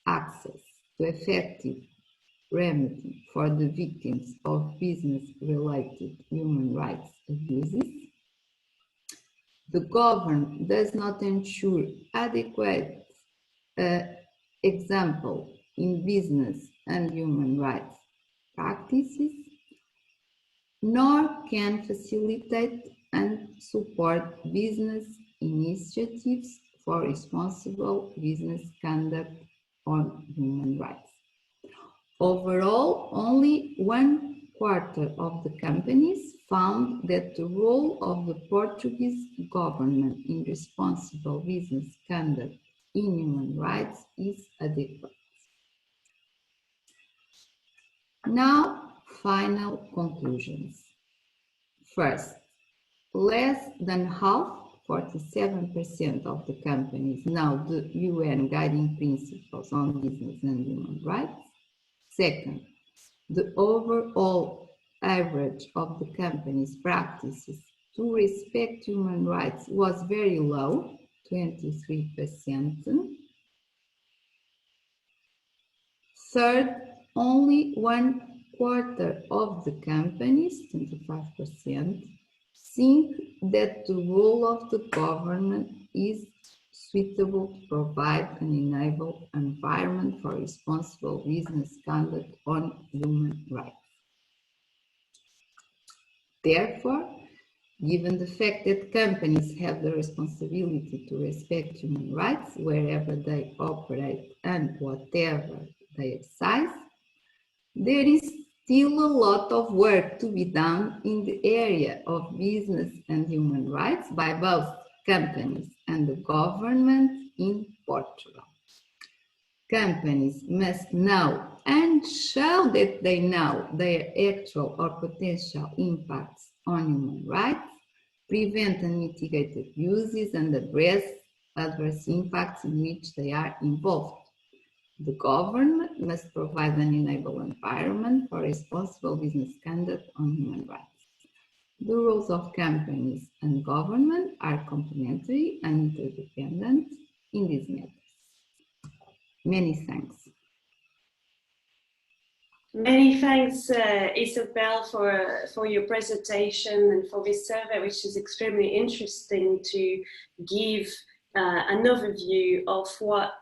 access to effective remedy for the victims of business-related human rights abuses. The government does not ensure adequate example in business and human rights practices, nor can facilitate and support business initiatives for responsible business conduct on human rights. Overall, only 1/4 of the companies found that the role of the Portuguese government in responsible business conduct in human rights is adequate. Now, final conclusions. First, less than half, 47% of the companies know the UN guiding principles on business and human rights. Second, the overall average of the company's practices to respect human rights was very low, 23%. Third, only 1/4 of the companies, 25%, think that the role of the government is suitable to provide and enable an environment for responsible business conduct on human rights. Therefore, given the fact that companies have the responsibility to respect human rights wherever they operate and whatever their size, there is still a lot of work to be done in the area of business and human rights by both companies and the government in Portugal. Companies must know and show that they know their actual or potential impacts on human rights, prevent and mitigate abuses, and address adverse impacts in which they are involved. The government must provide an enable environment for responsible business conduct on human rights. The roles of companies and government are complementary and interdependent in these matters. Many thanks. Many thanks, Isabel, for your presentation and for this survey, which is extremely interesting to give an overview of what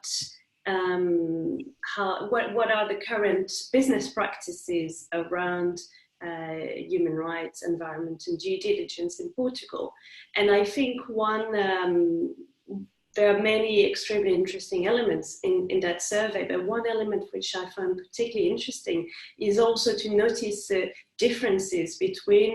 are the current business practices around human rights, environment, and due diligence in Portugal. And I think there are many extremely interesting elements in that survey, but one element which I found particularly interesting is also to notice the differences between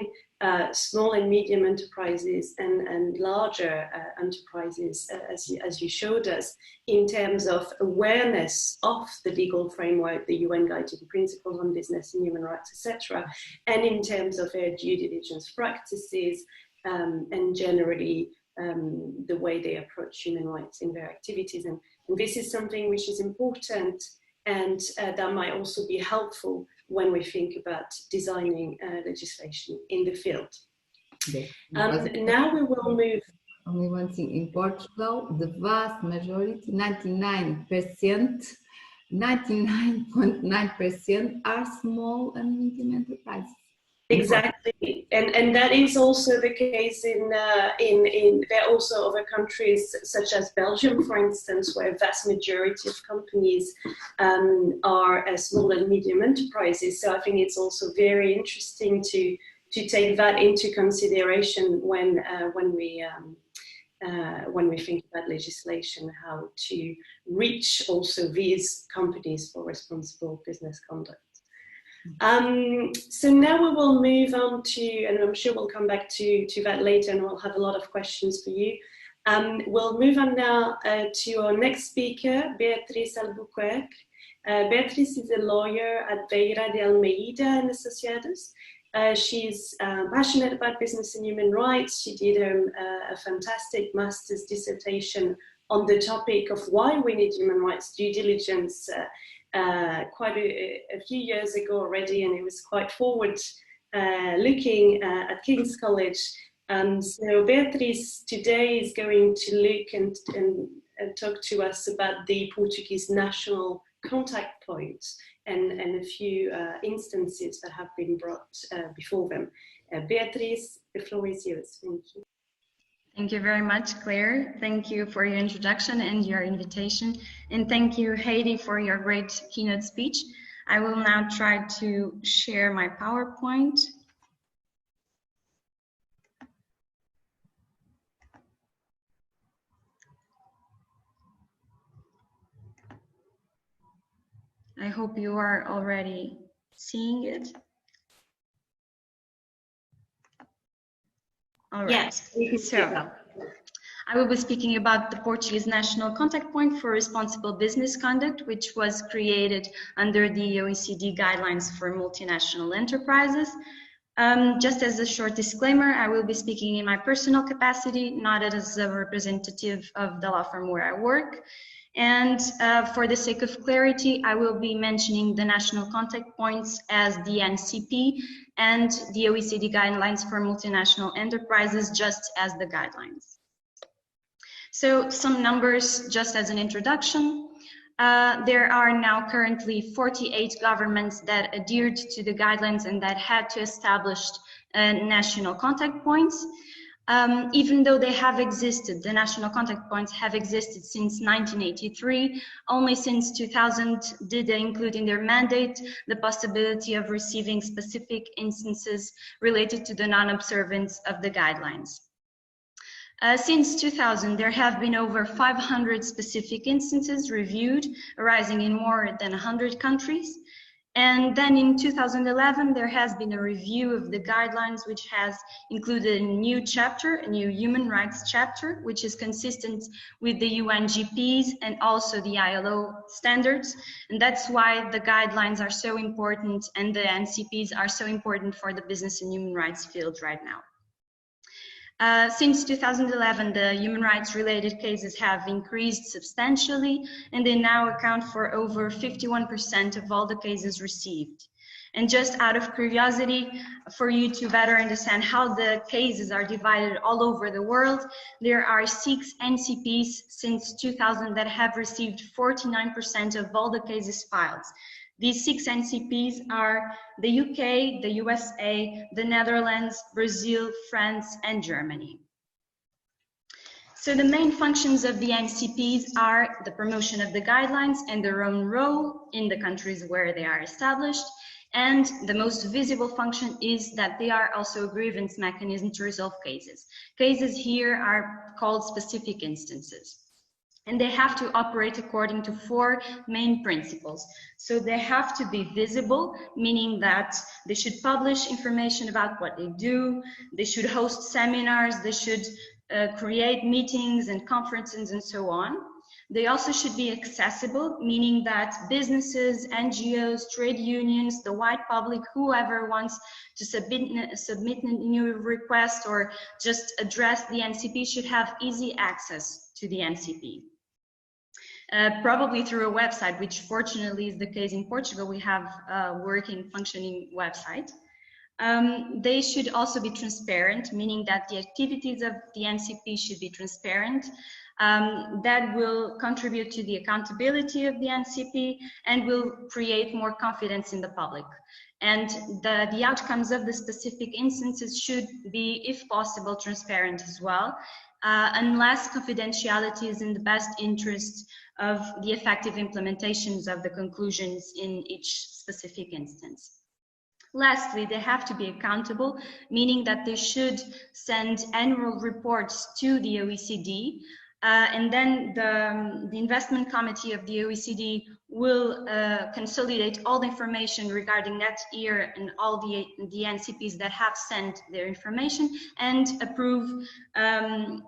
small and medium enterprises and larger enterprises, as you showed us, in terms of awareness of the legal framework, the UN guiding principles on business and human rights, etc., and in terms of their due diligence practices and generally the way they approach human rights in their activities. And this is something which is important and that might also be helpful when we think about designing legislation in the field. Yes. Now we will move. Only one thing, in Portugal, the vast majority, 99.9% are small and medium enterprises. Exactly, and that is also the case in there are also other countries such as Belgium, for instance, where a vast majority of companies are small and medium enterprises. So I think it's also very interesting to take that into consideration when we think about legislation, how to reach also these companies for responsible business conduct. So now we will move on to, and I'm sure we'll come back to that later, and we'll have a lot of questions for you. We'll move on now to our next speaker, Beatriz Albuquerque. Beatriz is a lawyer at Vieira de Almeida and Associados. She's passionate about business and human rights. She did a fantastic master's dissertation on the topic of why we need human rights due diligence quite a few years ago already, and it was quite forward looking at King's College. So Beatriz today is going to look and talk to us about the Portuguese national contact points and a few instances that have been brought before them. Beatriz, the floor is yours. Thank you. Thank you very much, Claire. Thank you for your introduction and your invitation. And thank you, Heidi, for your great keynote speech. I will now try to share my PowerPoint. I hope you are already seeing it. All right, yes, so I will be speaking about the Portuguese National Contact Point for Responsible Business Conduct, which was created under the OECD guidelines for multinational enterprises. Just as a short disclaimer, I will be speaking in my personal capacity, not as a representative of the law firm where I work. And for the sake of clarity, I will be mentioning the national contact points as the NCP and the OECD guidelines for multinational enterprises just as the guidelines. So some numbers just as an introduction. There are now currently 48 governments that adhered to the guidelines and that had to establish national contact points. Even though they have existed, the national contact points have existed since 1983, only since 2000 did they include in their mandate the possibility of receiving specific instances related to the non-observance of the guidelines. Since 2000, there have been over 500 specific instances reviewed, arising in more than 100 countries. And then in 2011, there has been a review of the guidelines, which has included a new chapter, a new human rights chapter, which is consistent with the UNGPs and also the ILO standards. And that's why the guidelines are so important and the NCPs are so important for the business and human rights field right now. Since 2011, the human rights related cases have increased substantially, and they now account for over 51% of all the cases received. And just out of curiosity, for you to better understand how the cases are divided all over the world, there are 6 NCPs since 2000 that have received 49% of all the cases filed. These 6 NCPs are the UK, the USA, the Netherlands, Brazil, France, and Germany. So the main functions of the NCPs are the promotion of the guidelines and their own role in the countries where they are established. And the most visible function is that they are also a grievance mechanism to resolve cases. Cases here are called specific instances. And they have to operate according to 4 main principles. So they have to be visible, meaning that they should publish information about what they do, they should host seminars, they should create meetings and conferences and so on. They also should be accessible, meaning that businesses, NGOs, trade unions, the wide public, whoever wants to submit a new request or just address the NCP should have easy access to the NCP. Probably through a website, which fortunately is the case in Portugal. We have a working, functioning website. They should also be transparent, meaning that the activities of the NCP should be transparent. That will contribute to the accountability of the NCP and will create more confidence in the public. And the outcomes of the specific instances should be, if possible, transparent as well, unless confidentiality is in the best interest of the effective implementations of the conclusions in each specific instance. Lastly, they have to be accountable, meaning that they should send annual reports to the OECD, and then the investment committee of the OECD will consolidate all the information regarding that year and all the NCPs that have sent their information and approve an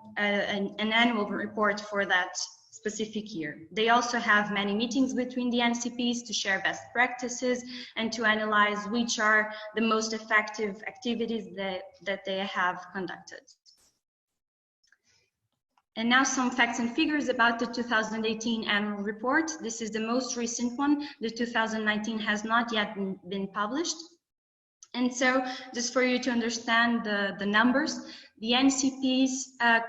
annual report for that specific year. They also have many meetings between the NCPs to share best practices and to analyze which are the most effective activities that they have conducted. And now some facts and figures about the 2018 annual report. This is the most recent one. The 2019 has not yet been published. And so just for you to understand the numbers, the NCPs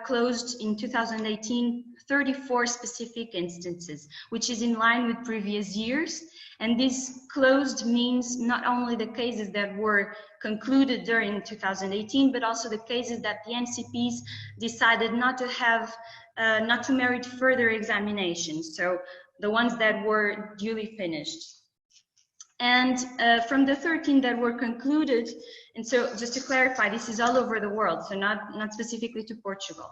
closed in 2018 34 specific instances, which is in line with previous years. And this closed means not only the cases that were concluded during 2018, but also the cases that the NCPs decided not to have, not to merit further examinations. So the ones that were duly finished. And from the 13 that were concluded, and so just to clarify, this is all over the world, so not specifically to Portugal.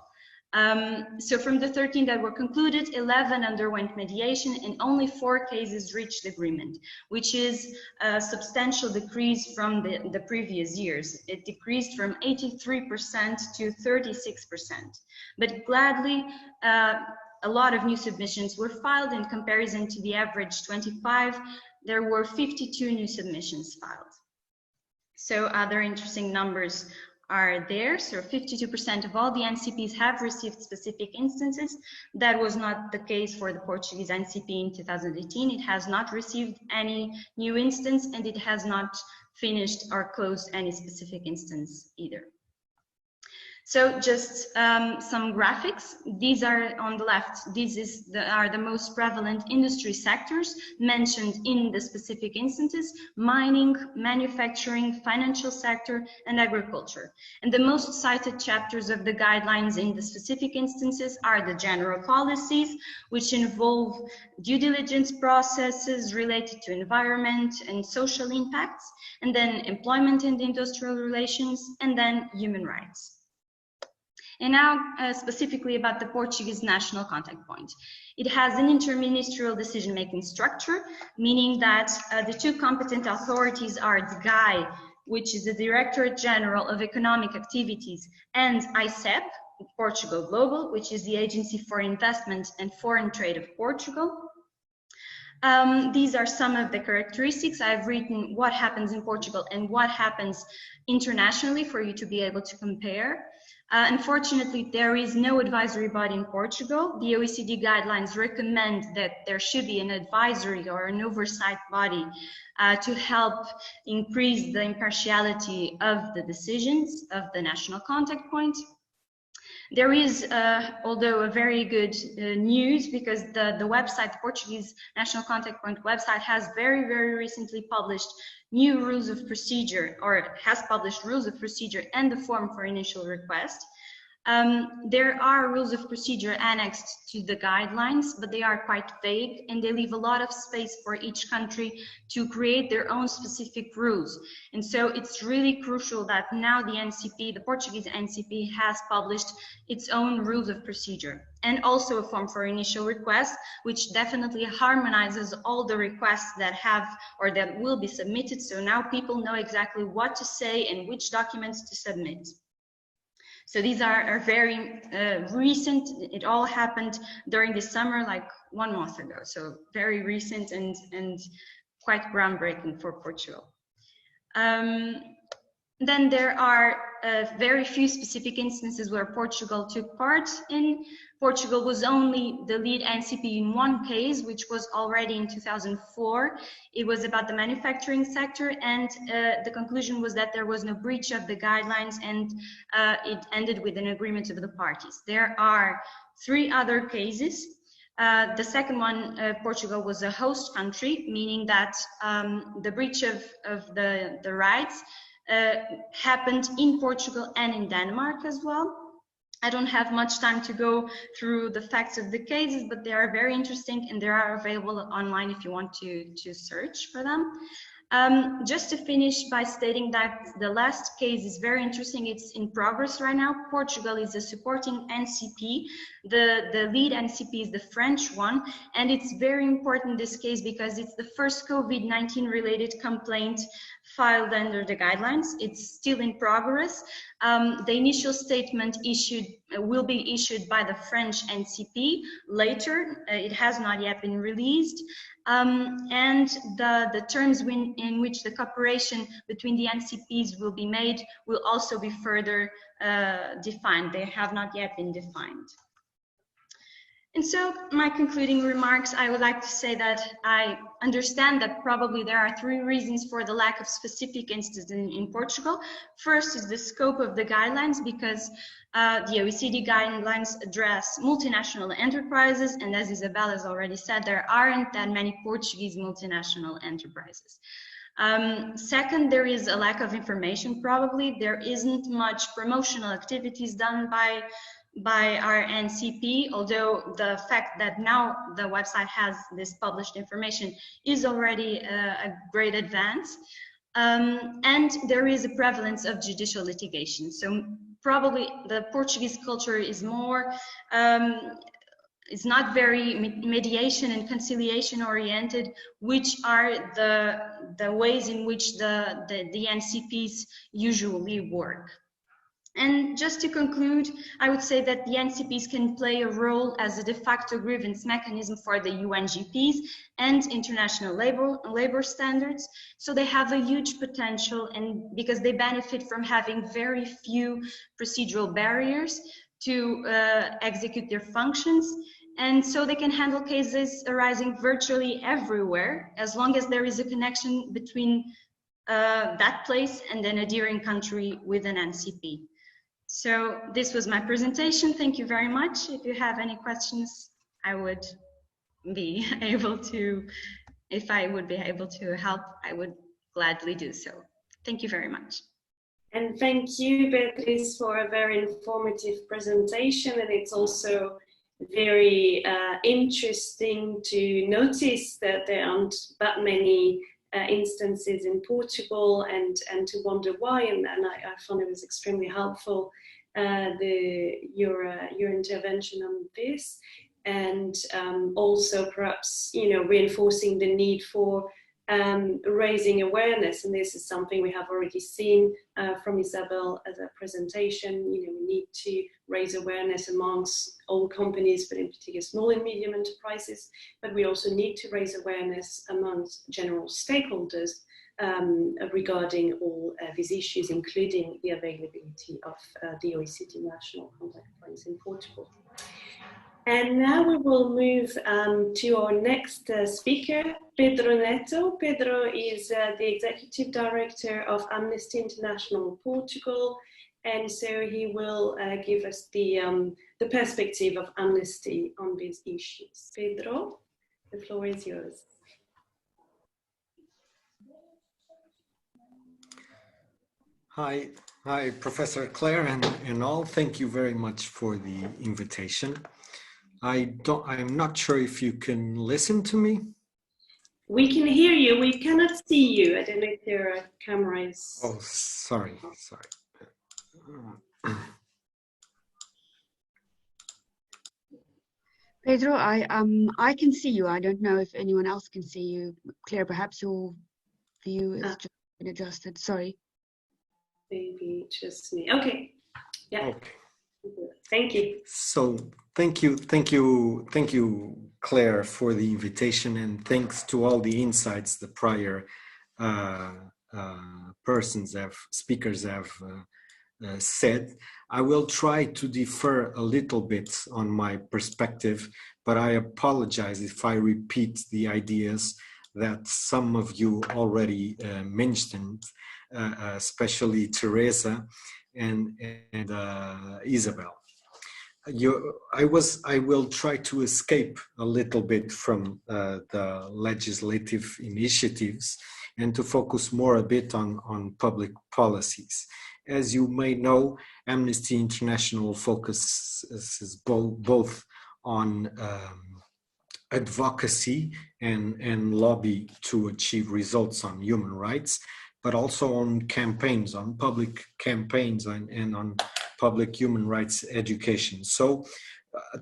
So from the 13 that were concluded, 11 underwent mediation and only 4 cases reached agreement, which is a substantial decrease from the previous years. It decreased from 83% to 36%. But gladly, a lot of new submissions were filed in comparison to the average 25. There were 52 new submissions filed. So other interesting numbers are there. So 52% of all the NCPs have received specific instances. That was not the case for the Portuguese NCP in 2018. It has not received any new instance and it has not finished or closed any specific instance either. So just some graphics. These are on the left. These are the most prevalent industry sectors mentioned in the specific instances: mining, manufacturing, financial sector, and agriculture. And the most cited chapters of the guidelines in the specific instances are the general policies, which involve due diligence processes related to environment and social impacts, and then employment and industrial relations, and then human rights. And now specifically about the Portuguese national contact point. It has an interministerial decision-making structure, meaning that the 2 competent authorities are the GAI, which is the Directorate General of Economic Activities, and ICEP, Portugal Global, which is the Agency for Investment and Foreign Trade of Portugal. These are some of the characteristics. I've written what happens in Portugal and what happens internationally for you to be able to compare. Unfortunately, there is no advisory body in Portugal. The OECD guidelines recommend that there should be an advisory or an oversight body to help increase the impartiality of the decisions of the national contact point. There is, although a very good news, because the website, the Portuguese National Contact Point website, has very, very recently published new rules of procedure, or has published rules of procedure and the form for initial request. There are rules of procedure annexed to the guidelines, but they are quite vague and they leave a lot of space for each country to create their own specific rules. And so it's really crucial that now the NCP, the Portuguese NCP, has published its own rules of procedure and also a form for initial request, which definitely harmonizes all the requests that have or that will be submitted. So now people know exactly what to say and which documents to submit. So these are very recent. It all happened during the summer, like 1 month ago. So very recent and quite groundbreaking for Portugal. Then there are very few specific instances where Portugal took part in. Portugal was only the lead NCP in one case, which was already in 2004. It was about the manufacturing sector, and the conclusion was that there was no breach of the guidelines, and it ended with an agreement of the parties. There are 3 other cases. The second one, Portugal was a host country, meaning that the breach of the rights happened in Portugal and in Denmark as well. I don't have much time to go through the facts of the cases, but they are very interesting and they are available online if you want to search for them. Just to finish by stating that the last case is very interesting. It's in progress right now. Portugal is a supporting NCP. The lead NCP is the French one, and it's very important in this case because it's the first COVID-19 related complaint filed under the guidelines. It's still in progress. The initial statement will be issued by the French NCP later. It has not yet been released. And the terms in which the cooperation between the NCPs will be made will also be further defined. They have not yet been defined. And so my concluding remarks, I would like to say that I understand that probably there are 3 reasons for the lack of specific instances in Portugal. First is the scope of the guidelines, because the OECD guidelines address multinational enterprises, and as Isabel has already said, there aren't that many Portuguese multinational enterprises. Second, there is a lack of information probably. There isn't much promotional activities done by our NCP, although the fact that now the website has this published information is already a great advance. And there is a prevalence of judicial litigation. So probably the Portuguese culture is more, it's not very mediation and conciliation oriented, which are the ways in which the NCPs usually work. And just to conclude, I would say that the NCPs can play a role as a de facto grievance mechanism for the UNGPs and international labor standards. So they have a huge potential, and because they benefit from having very few procedural barriers to execute their functions. And so they can handle cases arising virtually everywhere, as long as there is a connection between that place and an adhering country with an NCP. So this was my presentation. Thank you very much. If you have any questions, I would be able to, if I would be able to help, I would gladly do so. Thank you very much. And thank you, Beatriz, for a very informative presentation. And it's also very interesting to notice that there aren't that many instances in Portugal, and to wonder why, and I found it was extremely helpful, your intervention on this, and also perhaps reinforcing the need for raising awareness, and this is something we have already seen from Isabel as a presentation. We need to raise awareness amongst all companies, but in particular small and medium enterprises, but we also need to raise awareness amongst general stakeholders regarding all these issues, including the availability of the OECD national contact points in Portugal. And now we will move to our next speaker, Pedro Neto. Pedro is the Executive Director of Amnesty International Portugal, and so he will give us the perspective of Amnesty on these issues. Pedro, the floor is yours. Hi, Professor Claire and all. Thank you very much for the invitation. I'm not sure if you can listen to me. We can hear you. We cannot see you. I don't know if your camera is. Oh, sorry. Pedro, I can see you. I don't know if anyone else can see you. Claire, perhaps your view is just been adjusted. Sorry. Maybe just me. Okay. Yeah. Okay. Thank you. So thank you, Claire, for the invitation, and thanks to all the insights the prior speakers have said. I will try to differ a little bit on my perspective, but I apologize if I repeat the ideas that some of you already mentioned, especially Teresa and Isabel. I will try to escape a little bit from the legislative initiatives and to focus more a bit on public policies. As you may know, Amnesty International focuses both on advocacy and lobby to achieve results on human rights, but also on campaigns, on public campaigns and on public human rights education. So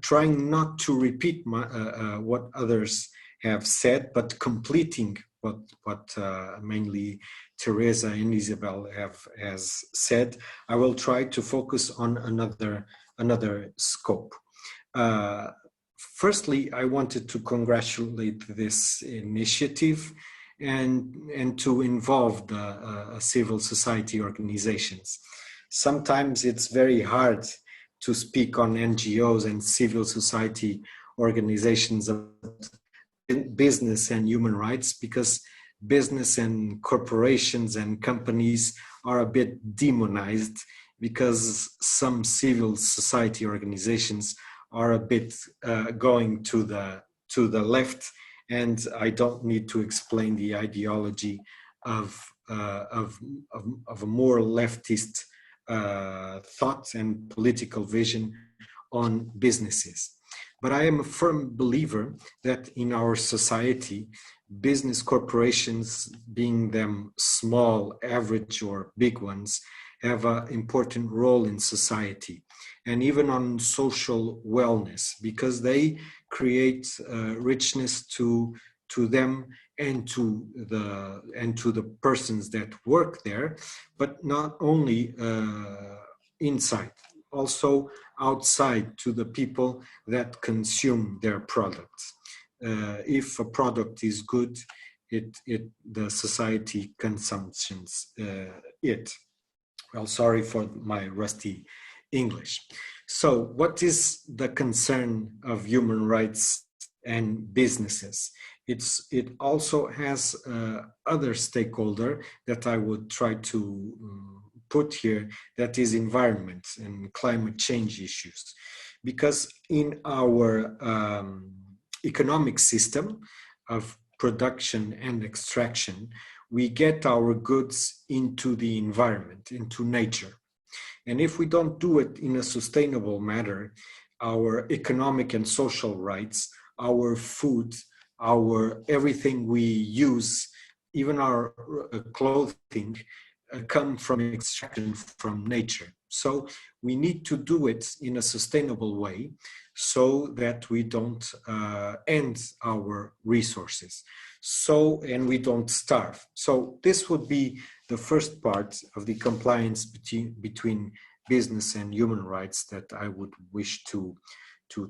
trying not to repeat what others have said, but completing what mainly Teresa and Isabel has said, I will try to focus on another scope. Firstly, I wanted to congratulate this initiative and to involve the civil society organizations. Sometimes it's very hard to speak on NGOs and civil society organizations of business and human rights, because business and corporations and companies are a bit demonized, because some civil society organizations are a bit going to the left, and I don't need to explain the ideology of a more leftist thought and political vision on businesses. But I am a firm believer that in our society, business corporations, being them small, average, or big ones, have an important role in society and even on social wellness, because they create richness to them and to the persons that work there, but not only inside, also outside to the people that consume their products. If a product is good, the society consumptions it. Well, sorry for my rusty English. So what is the concern of human rights and businesses? It also has other stakeholder that I would try to put here, that is environment and climate change issues. Because in our economic system of production and extraction, we get our goods into the environment, into nature. And if we don't do it in a sustainable manner, our economic and social rights, our food, our everything we use, even our clothing, come from extraction from nature. So we need to do it in a sustainable way so that we don't end our resources. And we don't starve. So this would be the first part of the compliance between business and human rights that I would wish to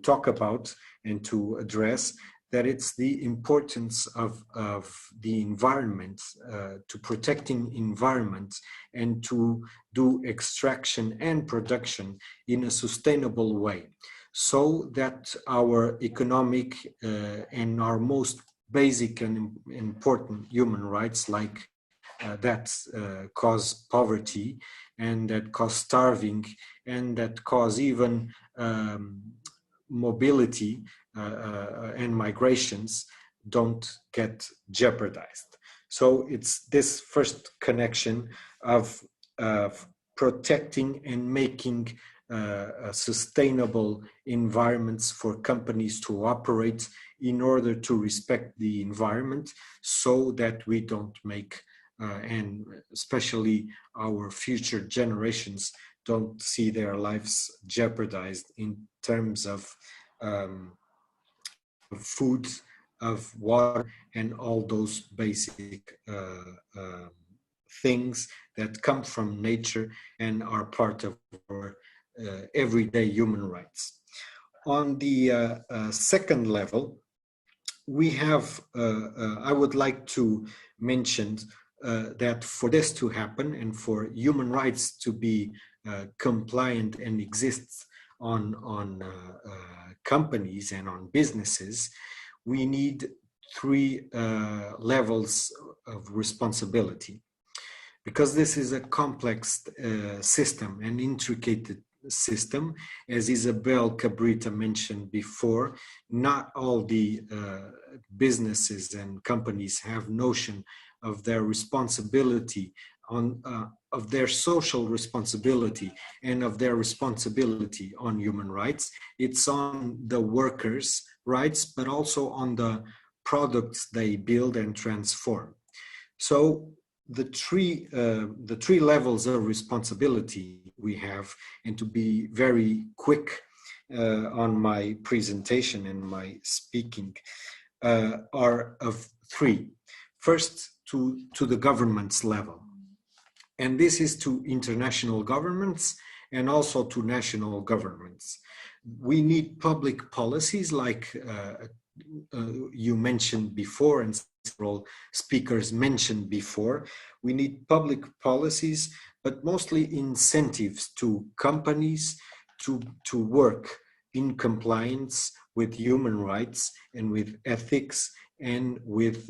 talk about and to address, that it's the importance of the environment, to protecting environment and to do extraction and production in a sustainable way, so that our economic and our most basic and important human rights, like that cause poverty and that cause starving and that cause even mobility and migrations, don't get jeopardized. So it's this first connection of protecting and making sustainable environments for companies to operate in order to respect the environment, so that we don't make, and especially our future generations don't see their lives jeopardized in terms of food, of water, and all those basic things that come from nature and are part of our everyday human rights. On the second level, we have, I would like to mention that for this to happen and for human rights to be compliant and exists on companies and on businesses, we need three levels of responsibility. Because this is a complex system, an intricate system, as Isabel Cabrita mentioned before, not all the businesses and companies have notion of their responsibility of their social responsibility and of their responsibility on human rights. It's on the workers' rights, but also on the products they build and transform. So the three levels of responsibility we have, and to be very quick on my presentation and my speaking, are of three. First, to the government's level. And this is to international governments and also to national governments. We need public policies like you mentioned before and several speakers mentioned before. We need public policies, but mostly incentives to companies to work in compliance with human rights and with ethics and with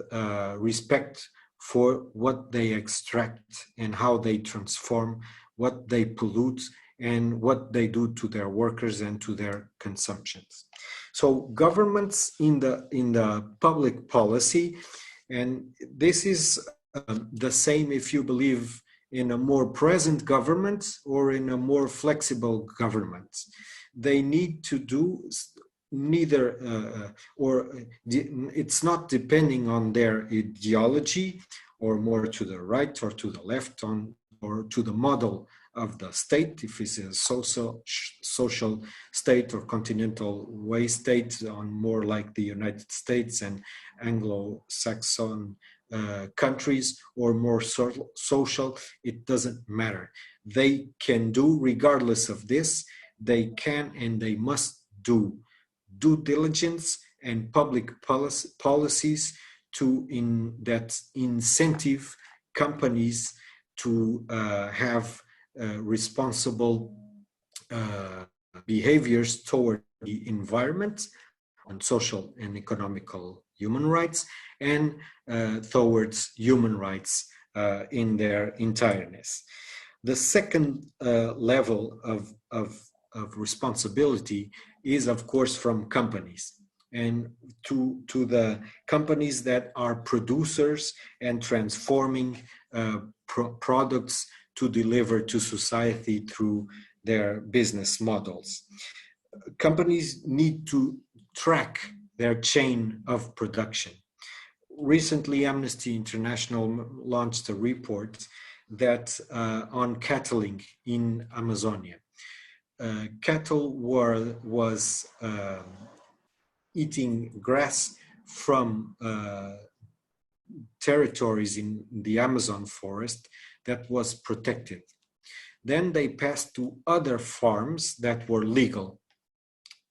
respect for what they extract and how they transform, what they pollute, and what they do to their workers and to their consumptions. So governments in the public policy, and this is the same if you believe in a more present government or in a more flexible government. They need to do neither, it's not depending on their ideology or more to the right or to the left or to the model of the state, if it's a social state or continental way state, on more like the United States and Anglo-Saxon countries, or more social, it doesn't matter. They can do, regardless of this, they can and they must do due diligence and public policies that incentive companies to have responsible behaviors toward the environment, on social and economical human rights, and towards human rights in their entireness. The second level of responsibility is, of course, from companies, and to the companies that are producers and transforming products to deliver to society through their business models. Companies need to track their chain of production. Recently, Amnesty International launched a report that on cattling in Amazonia. Cattle was eating grass from territories in the Amazon forest that was protected. Then they passed to other farms that were legal.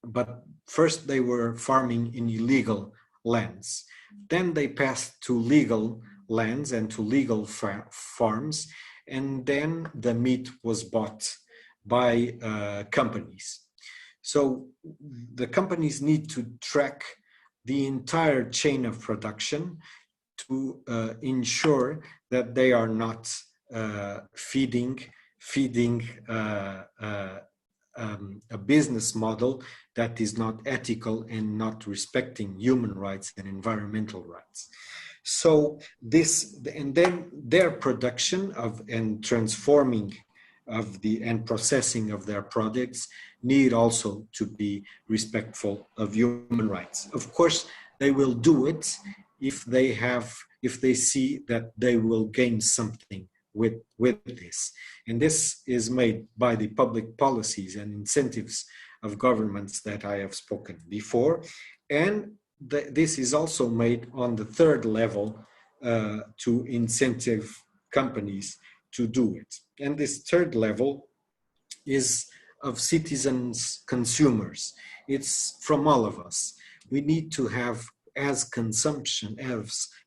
But first they were farming in illegal lands. Then they passed to legal lands and to legal farms. And then the meat was bought by companies. So the companies need to track the entire chain of production to ensure that they are not feeding a business model that is not ethical and not respecting human rights and environmental rights. So this, and then their production of and transforming of the and processing of their products need also to be respectful of human rights. Of course, they will do it if they see that they will gain something with this. And this is made by the public policies and incentives of governments that I have spoken before. And this is also made on the third level to incentive companies to do it. And this third level is of citizens, consumers. It's from all of us. We need to have, as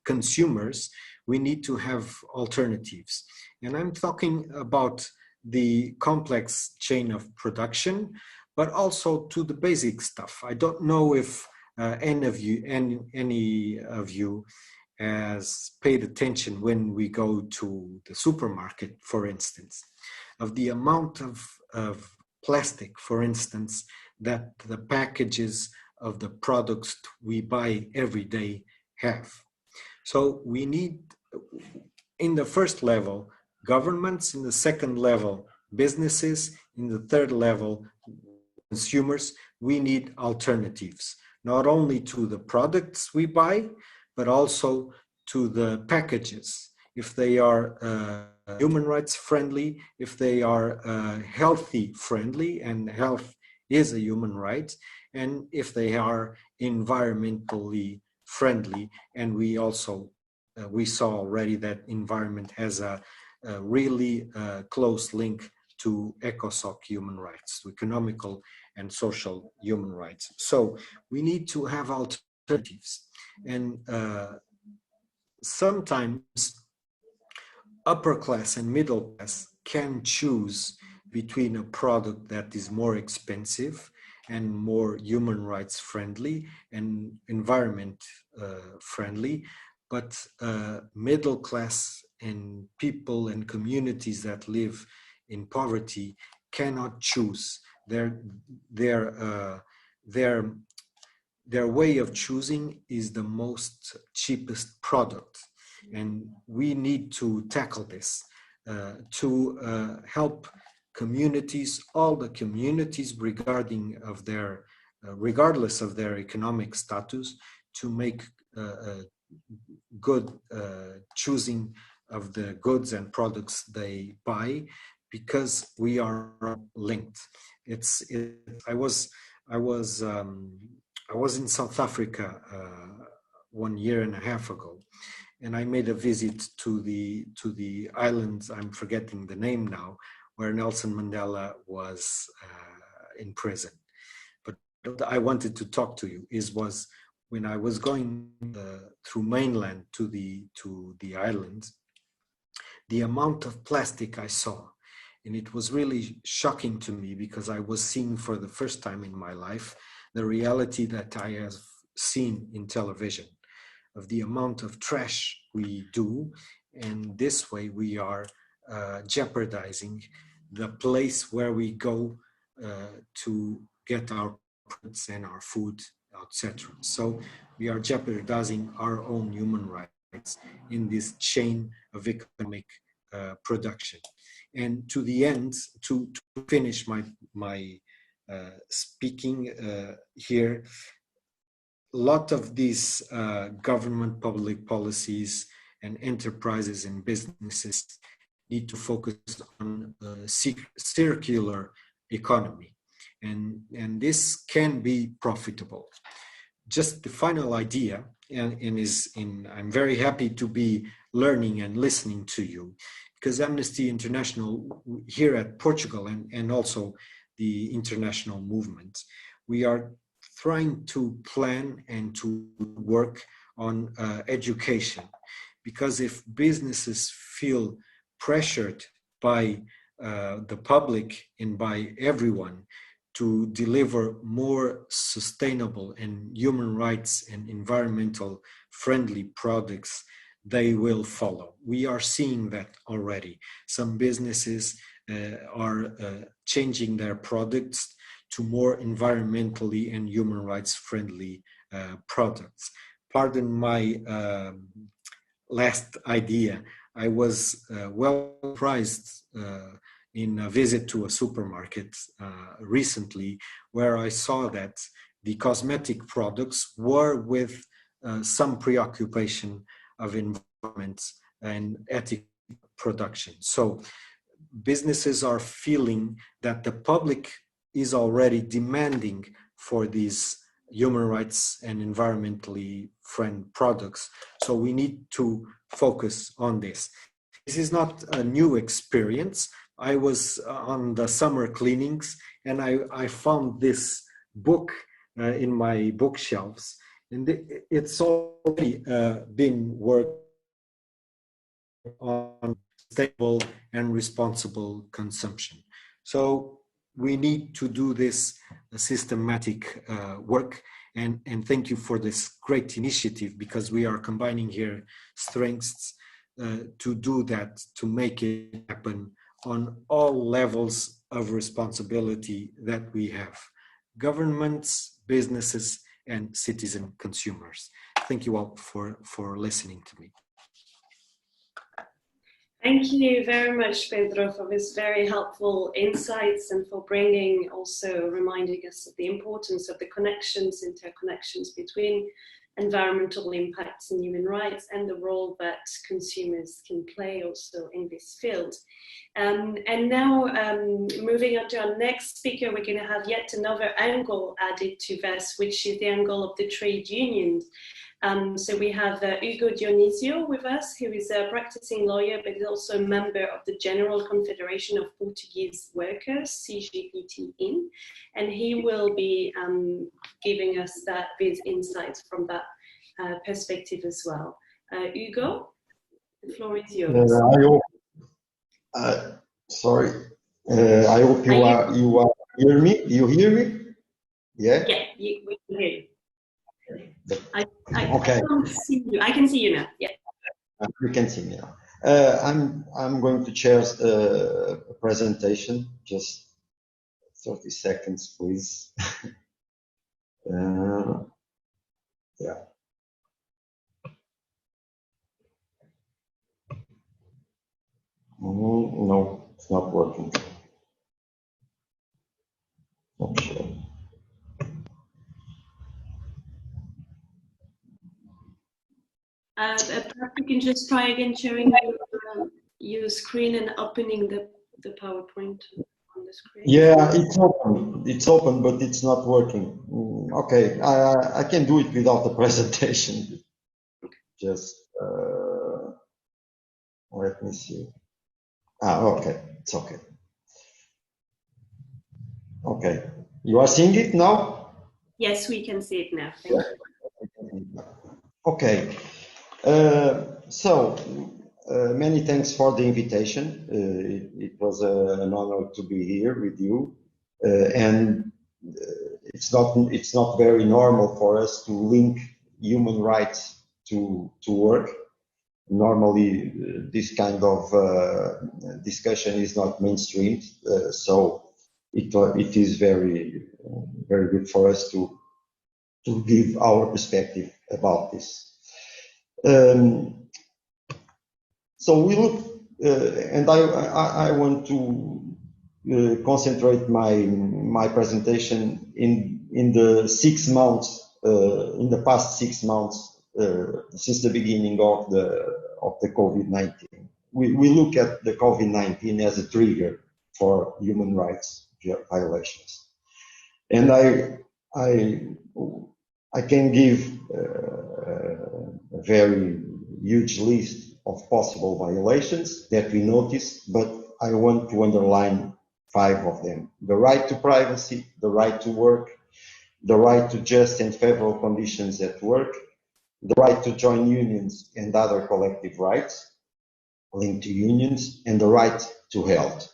consumers, we need to have alternatives. And I'm talking about the complex chain of production, but also to the basic stuff. I don't know if any of you has paid attention when we go to the supermarket, for instance, of the amount of plastic, for instance, that the packages of the products we buy every day have. So we need, in the first level, governments; in the second level, businesses; in the third level, consumers. We need alternatives, not only to the products we buy, but also to the packages, if they are human rights friendly, if they are healthy friendly, and health is a human right, and if they are environmentally friendly. And we also we saw already that environment has a really close link to ECOSOC human rights, to economical and social human rights. So we need to have alternatives. And sometimes upper class and middle class can choose between a product that is more expensive and more human rights friendly and environment friendly, but middle class and people and communities that live in poverty cannot choose. Their way of choosing is the most cheapest product. And we need to tackle this to help communities, all the communities, regardless of their economic status, to make good choosing of the goods and products they buy, because we are linked. I was in South Africa 1.5 years ago, and I made a visit to the islands. I'm forgetting the name now, where Nelson Mandela was in prison. But what I wanted to talk to you was when I was going through mainland to the islands, the amount of plastic I saw. And it was really shocking to me, because I was seeing for the first time in my life the reality that I have seen in television, of the amount of trash we do. And this way we are jeopardizing the place where we go to get our products and our food, etc. So we are jeopardizing our own human rights in this chain of economic production. And to the end, to finish my speaking here, a lot of these government public policies and enterprises and businesses need to focus on circular economy, and this can be profitable. Just the final idea, I'm very happy to be learning and listening to you, because Amnesty International here at Portugal and also the international movement, we are trying to plan and to work on education. Because if businesses feel pressured by the public and by everyone to deliver more sustainable and human rights and environmental friendly products, they will follow. We are seeing that already. Some businesses are changing their products to more environmentally and human rights friendly products. Pardon my last idea. I was well surprised in a visit to a supermarket recently, where I saw that the cosmetic products were with some preoccupation of environment and ethical production. So businesses are feeling that the public is already demanding for these human rights and environmentally friendly products. So we need to focus on this. This is not a new experience. I was on the summer cleanings, and I found this book in my bookshelves, and it's already been worked on sustainable and responsible consumption. So we need to do this systematic work, and thank you for this great initiative, because we are combining here strengths to do that, to make it happen on all levels of responsibility that we have: governments, businesses, and citizen consumers. Thank you all for listening to me. Thank you very much, Pedro, for this very helpful insights and for bringing, also reminding us of the importance of the connections, interconnections between environmental impacts and human rights, and the role that consumers can play also in this field. And now moving on to our next speaker, we're going to have yet another angle added to this, which is the angle of the trade unions. So we have Hugo Dionisio with us, who is a practicing lawyer, but is also a member of the General Confederation of Portuguese Workers, CGPT-IN, and he will be giving us these insights from that perspective as well. Hugo, the floor is yours. Sorry, I hope you hear me. You hear me? Yeah. Yeah, we can hear you. I Okay. can't see you. I can see you now. Yeah. You can see me now. I'm going to share a presentation. Just 30 seconds, please. Yeah. No, it's not working. Not sure. Perhaps you can just try again sharing your screen and opening the PowerPoint on the screen. Yeah, it's open, but it's not working. Okay, I can do it without the presentation. Just let me see. Okay, it's okay. Okay, you are seeing it now? Yes, we can see it now. Thank you. Okay. Many thanks for the invitation. It was an honor to be here with you, and it's not very normal for us to link human rights to work. Normally, this kind of discussion is not mainstreamed, so it is very good for us to give our perspective about this. So we look, and I want to concentrate my presentation in the 6 months, in the past 6 months since the beginning of the COVID-19. We look at the COVID-19 as a trigger for human rights violations, and I can give a very huge list of possible violations that we notice, but I want to underline 5 of them: the right to privacy, the right to work, the right to just and favorable conditions at work, the right to join unions and other collective rights linked to unions, and the right to health.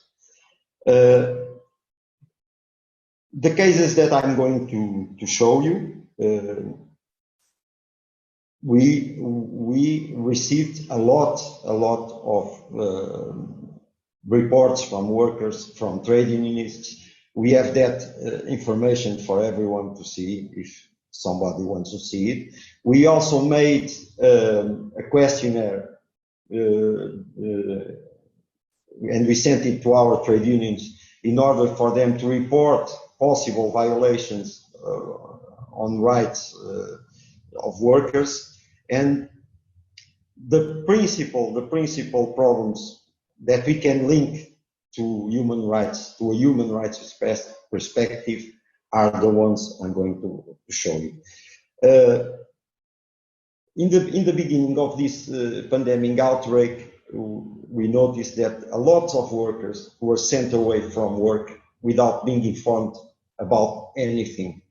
The cases that I'm going to show you, we received a lot of reports from workers, from trade unionists. We have that information for everyone to see if somebody wants to see it. We also made a questionnaire and we sent it to our trade unions in order for them to report possible violations on rights of workers. And the principal problems that we can link to human rights, to a human rights perspective, are the ones I'm going to show you. In the beginning of this pandemic outbreak, we noticed that a lot of workers were sent away from work without being informed about anything.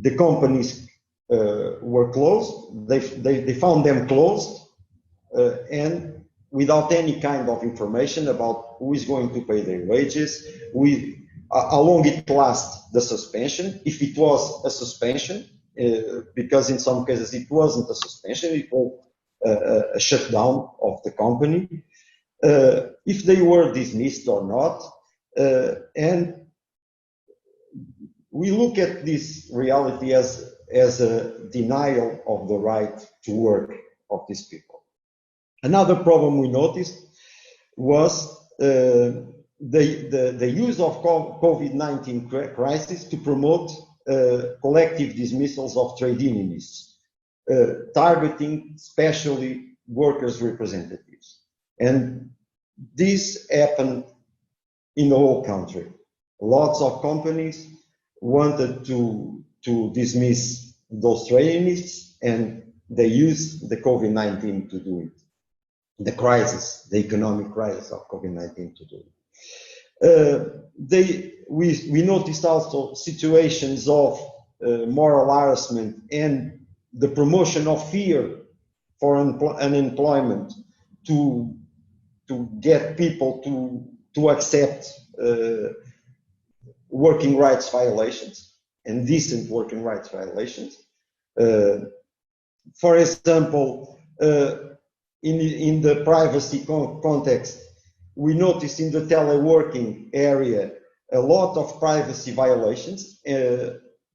The companies were closed. They found them closed, and without any kind of information about who is going to pay their wages, how long it lasts, the suspension, if it was a suspension, because in some cases it wasn't a suspension, it was a shutdown of the company, if they were dismissed or not, and we look at this reality as a denial of the right to work of these people. Another problem we noticed was the use of COVID-19 crisis to promote collective dismissals of trade unionists, targeting especially workers' representatives. And this happened in the whole country. Lots of companies wanted to dismiss those trade unionists, and they used the COVID-19 to do it. The crisis, the economic crisis of COVID-19 to do it. We noticed also situations of moral harassment and the promotion of fear for unemployment to get people to accept working rights violations and decent working rights violations. For example, in the privacy context, we noticed in the teleworking area a lot of privacy violations.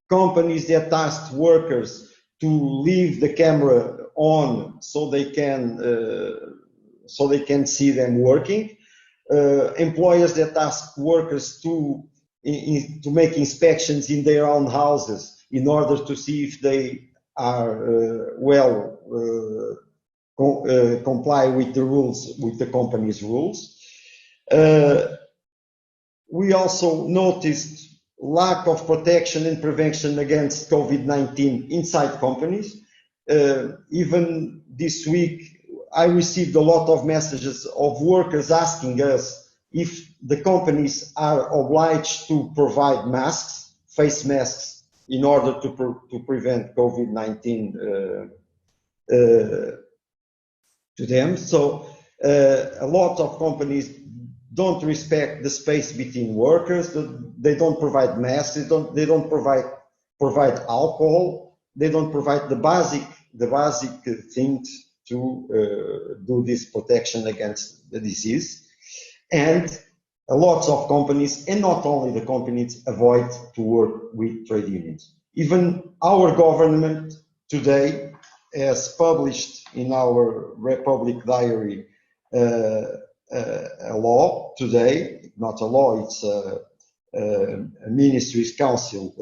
Companies that asked workers to leave the camera on so they can see them working. Employers that ask workers to make inspections in their own houses in order to see if they are comply with the rules, with the company's rules. We also noticed lack of protection and prevention against COVID-19 inside companies. Even this week, I received a lot of messages of workers asking us if the companies are obliged to provide masks, face masks, in order to prevent COVID-19 to them. So a lot of companies don't respect the space between workers. They don't provide masks. They don't provide alcohol. They don't provide the basic things to do this protection against the disease. And a lot of companies, and not only the companies, avoid to work with trade unions. Even our government today has published in our Republic Diary a law today, not a law, it's a Ministry's Council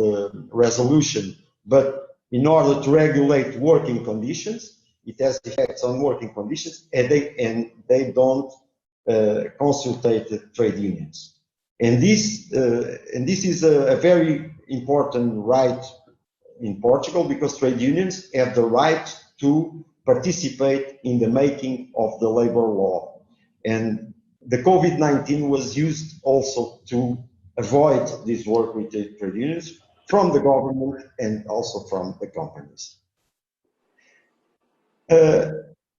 resolution, but in order to regulate working conditions, it has effects on working conditions, and they don't consultate the trade unions. And this is a very important right in Portugal, because trade unions have the right to participate in the making of the labor law. And the COVID-19 was used also to avoid this work with the trade unions from the government and also from the companies.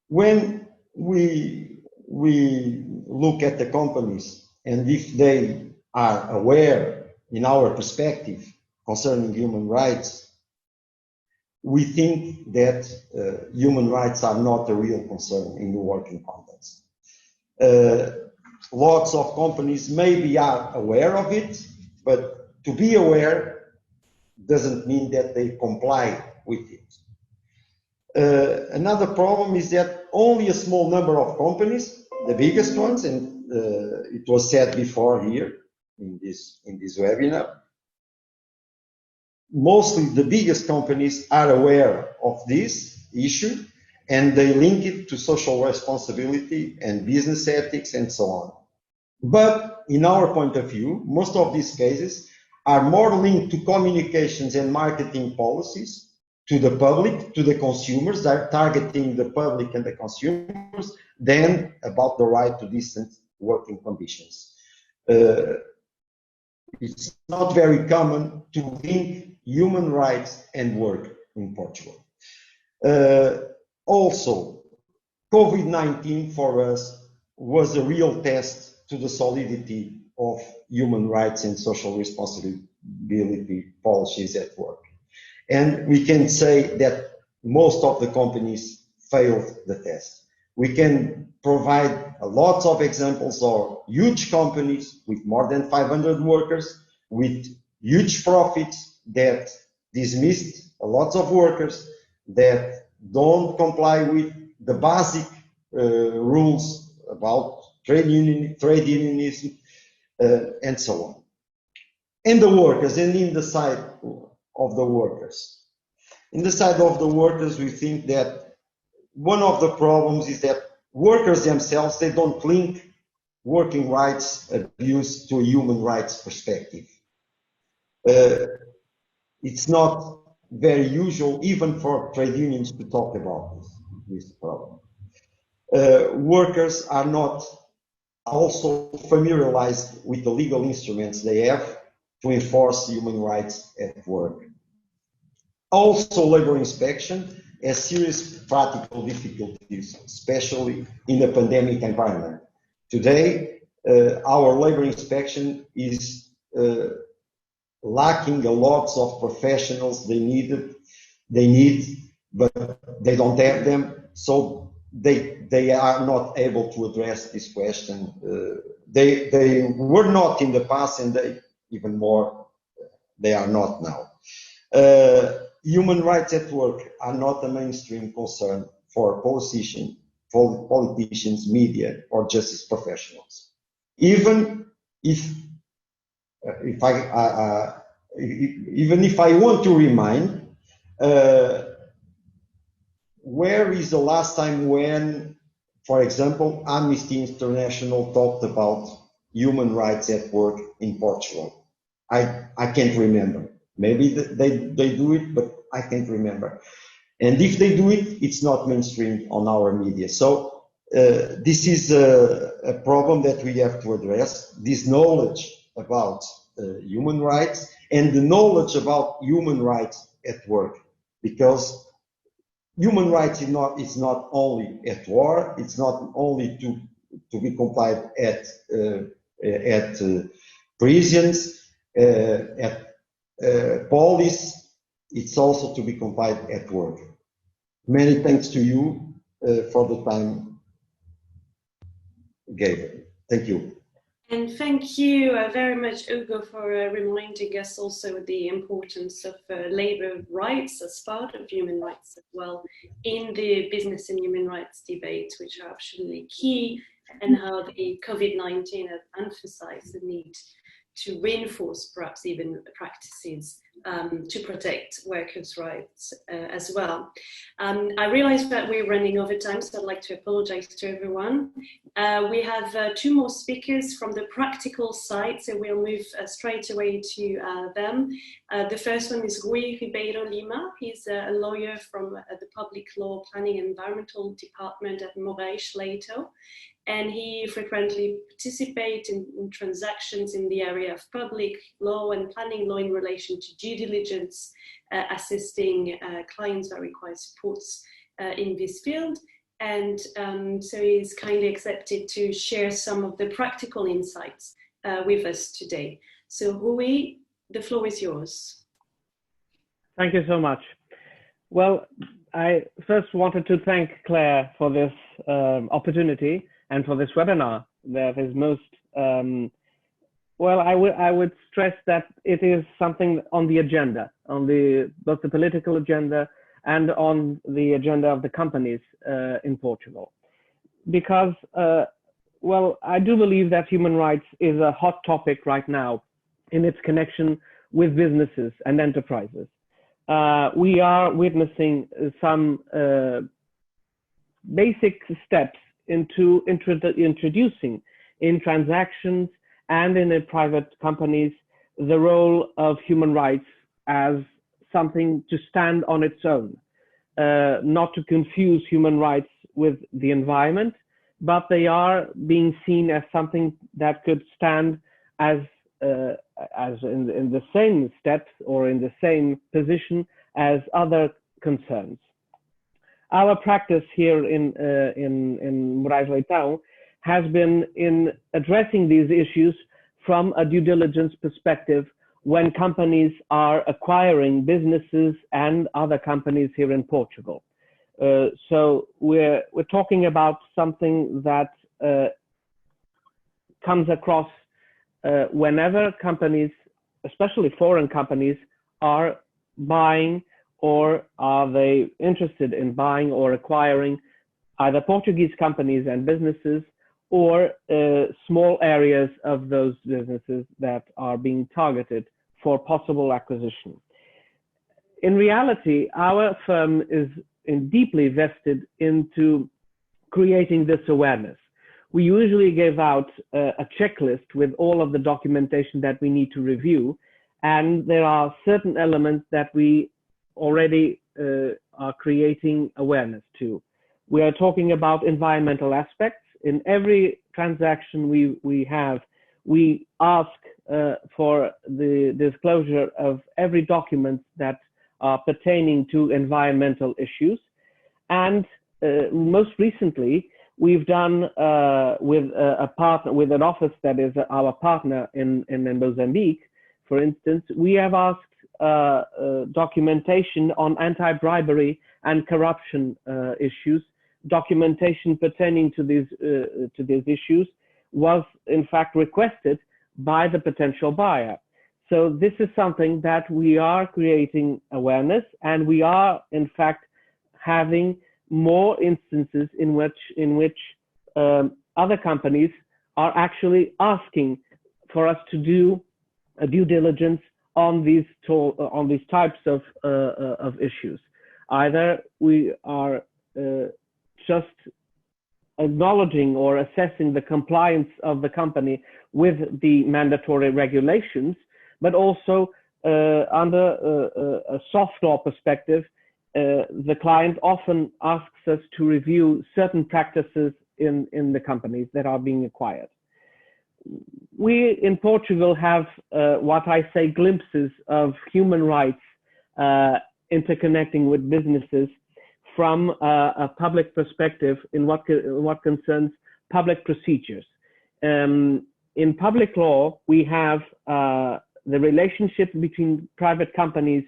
When we look at the companies and if they are aware, in our perspective, concerning human rights, we think that human rights are not a real concern in the working context. Lots of companies maybe are aware of it, but to be aware doesn't mean that they comply with it. Another problem is that only a small number of companies, the biggest ones, and it was said before here in this webinar, mostly the biggest companies are aware of this issue, and they link it to social responsibility and business ethics and so on. But in our point of view, most of these cases are more linked to communications and marketing policies, to the public, to the consumers, are targeting the public and the consumers, than about the right to decent working conditions. It's not very common to link human rights and work in Portugal. Also, COVID-19 for us was a real test to the solidity of human rights and social responsibility policies at work. And we can say that most of the companies failed the test. We can provide lots of examples of huge companies with more than 500 workers, with huge profits that dismissed a lot of workers, that don't comply with the basic rules about trade unionism, and so on. And the workers, and in the side of the workers. In the side of the workers, we think that one of the problems is that workers themselves, they don't link working rights abuse to a human rights perspective. It's not very usual, even for trade unions, to talk about this problem. Workers are not also familiarized with the legal instruments they have to enforce human rights at work. Also, labor inspection has serious practical difficulties, especially in a pandemic environment. Today, our labor inspection is lacking a lot of professionals they need, but they don't have them, so they are not able to address this question. They were not in the past, and they even more, they are not now. Human rights at work are not a mainstream concern for politicians, media, or justice professionals. Even if I want to remind, where is the last time when, for example, Amnesty International talked about human rights at work in Portugal? I can't remember. Maybe they do it, but I can't remember. And if they do it, it's not mainstream on our media. So this is a problem that we have to address, this knowledge about human rights and the knowledge about human rights at work, because human rights is not only at war, it's not only to be complied at prisons, at police, it's also to be complied at work. Many thanks to you for the time given. Thank you. And thank you very much, Ugo, for reminding us also the importance of labor rights as part of human rights as well in the business and human rights debates, which are absolutely key, and how the COVID-19 has emphasized the need to reinforce perhaps even practices to protect workers' rights as well. I realize that we're running over time, so I'd like to apologize to everyone. We have two more speakers from the practical side, so we'll move straight away to them. The first one is Rui Ribeiro Lima. He's a lawyer from the Public Law Planning and Environmental Department at Moraes Leito, and he frequently participates in transactions in the area of public law and planning law in relation to due diligence, assisting clients that require supports in this field. And so he's kindly accepted to share some of the practical insights with us today. So Rui, the floor is yours. Thank you so much. Well, I first wanted to thank Claire for this opportunity and for this webinar that is most, well, I would stress that it is something on the agenda, on both the political agenda and on the agenda of the companies in Portugal. Because, well, I do believe that human rights is a hot topic right now in its connection with businesses and enterprises. We are witnessing some basic steps into introducing in transactions and in private companies the role of human rights as something to stand on its own, not to confuse human rights with the environment, but they are being seen as something that could stand as in the same steps or in the same position as other concerns. Our practice here in Moraes Leitão has been in addressing these issues from a due diligence perspective when companies are acquiring businesses and other companies here in Portugal. So we're talking about something that comes across whenever companies, especially foreign companies, are buying or are they interested in buying or acquiring either Portuguese companies and businesses or small areas of those businesses that are being targeted for possible acquisition. In reality, our firm is deeply vested into creating this awareness. We usually give out a checklist with all of the documentation that we need to review, and there are certain elements that we already are creating awareness to. We are talking about environmental aspects. In every transaction we have, we ask for the disclosure of every document that are pertaining to environmental issues. And most recently, we've done with a partner, with an office that is our partner in Mozambique, for instance, we have asked documentation on anti-bribery and corruption issues. Documentation pertaining to these issues was in fact requested by the potential buyer. So this is something that we are creating awareness, and we are in fact having more instances in which other companies are actually asking for us to do a due diligence on these types of issues. Either we are just acknowledging or assessing the compliance of the company with the mandatory regulations, but also under a soft law perspective, the client often asks us to review certain practices in the companies that are being acquired. We in Portugal have what I say glimpses of human rights interconnecting with businesses from a public perspective in what concerns public procedures. In public law, we have the relationship between private companies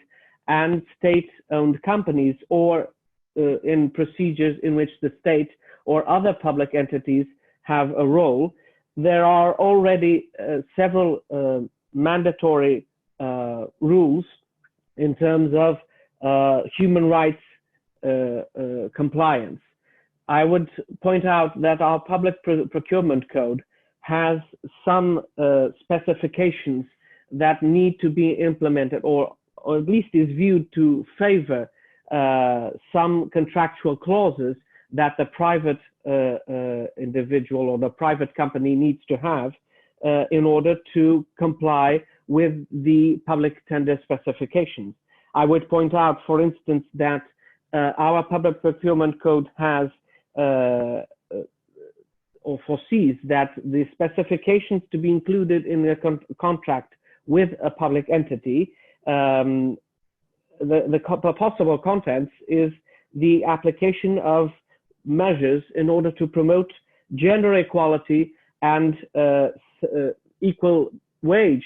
and state-owned companies, or in procedures in which the state or other public entities have a role. There are already several mandatory rules in terms of human rights compliance. I would point out that our public procurement code has some specifications that need to be implemented, or at least is viewed to favor some contractual clauses that the private individual or the private company needs to have in order to comply with the public tender specifications. I would point out, for instance, that our public procurement code has or foresees that the specifications to be included in the contract with a public entity, the possible contents is the application of measures in order to promote gender equality and equal wage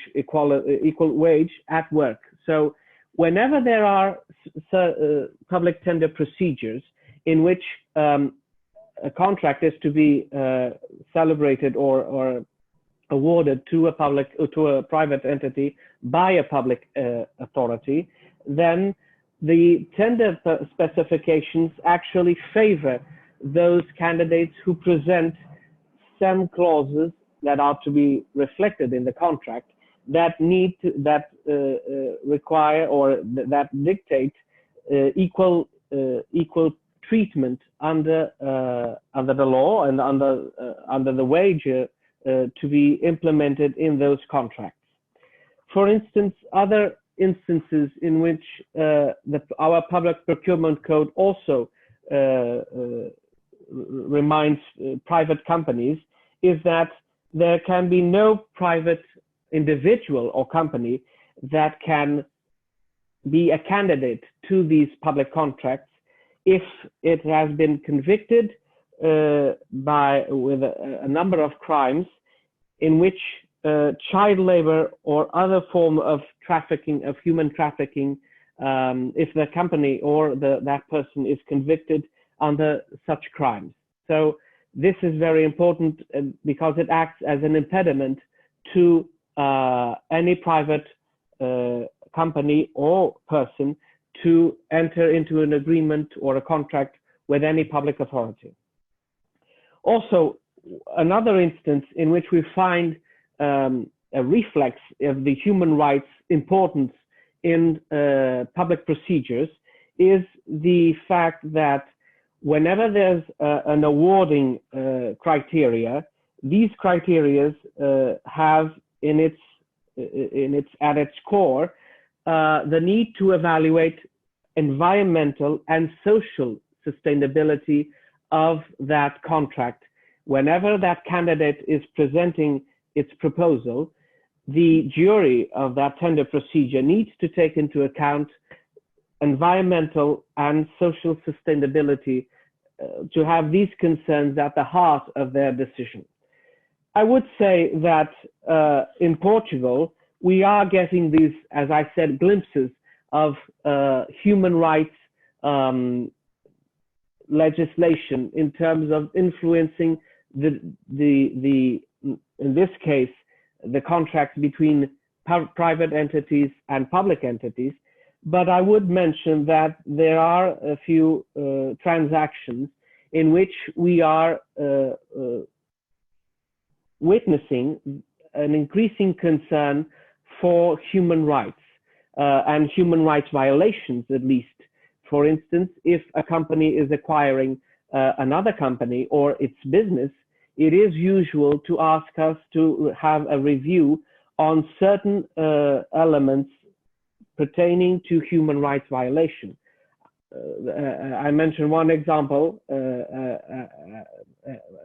at work. So whenever there are public tender procedures in which a contract is to be celebrated or awarded to a private entity by a public authority, then the tender specifications actually favor those candidates who present some clauses that are to be reflected in the contract that require or that dictate equal treatment under the law and under the wage to be implemented in those contracts. For instance, other instances in which our public procurement code also reminds private companies is that there can be no private individual or company that can be a candidate to these public contracts if it has been convicted with a number of crimes in which child labor or other form of trafficking, of human trafficking, if the company or that person is convicted under such crimes. So this is very important because it acts as an impediment to any private company or person to enter into an agreement or a contract with any public authority. Also, another instance in which we find a reflex of the human rights importance in public procedures is the fact that whenever there's an awarding criteria, these criteria have at its core the need to evaluate environmental and social sustainability of that contract. Whenever that candidate is presenting its proposal, the jury of that tender procedure needs to take into account environmental and social sustainability to have these concerns at the heart of their decision. I would say that in Portugal, we are getting these, as I said, glimpses of human rights legislation in terms of influencing in this case, the contracts between private entities and public entities. But I would mention that there are a few transactions in which we are witnessing an increasing concern for human rights and human rights violations, at least. For instance, if a company is acquiring another company or its business, it is usual to ask us to have a review on certain elements pertaining to human rights violation. I mentioned one example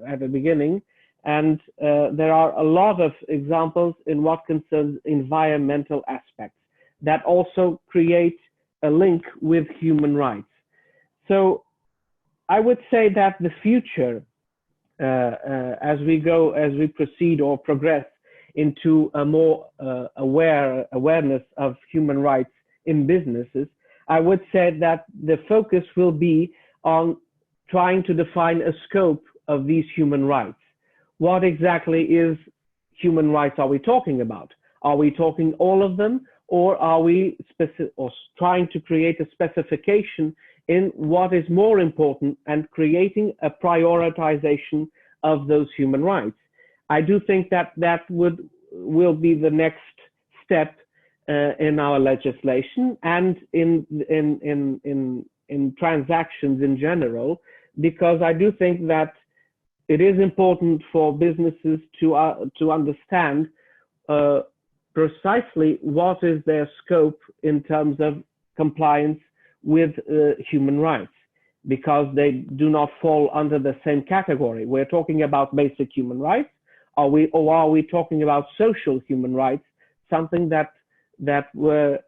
at the beginning, and there are a lot of examples in what concerns environmental aspects that also create a link with human rights. So I would say that the future, as we proceed or progress into a more awareness of human rights in businesses, I would say that the focus will be on trying to define a scope of these human rights. What exactly is human rights are we talking about? Are we talking all of them, or are we trying to create a specification in what is more important and creating a prioritization of those human rights? I do think that will be the next step in our legislation and in transactions in general, because I do think that it is important for businesses to understand precisely what is their scope in terms of compliance with human rights, because they do not fall under the same category. We're talking about basic human rights, are we talking about social human rights, something that were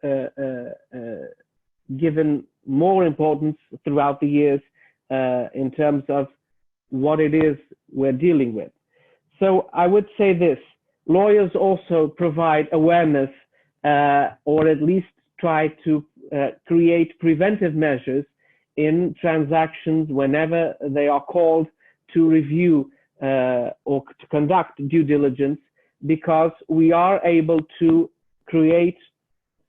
given more importance throughout the years in terms of what it is we're dealing with. So I would say this: lawyers also provide awareness or at least try to create preventive measures in transactions whenever they are called to review or to conduct due diligence, because we are able to create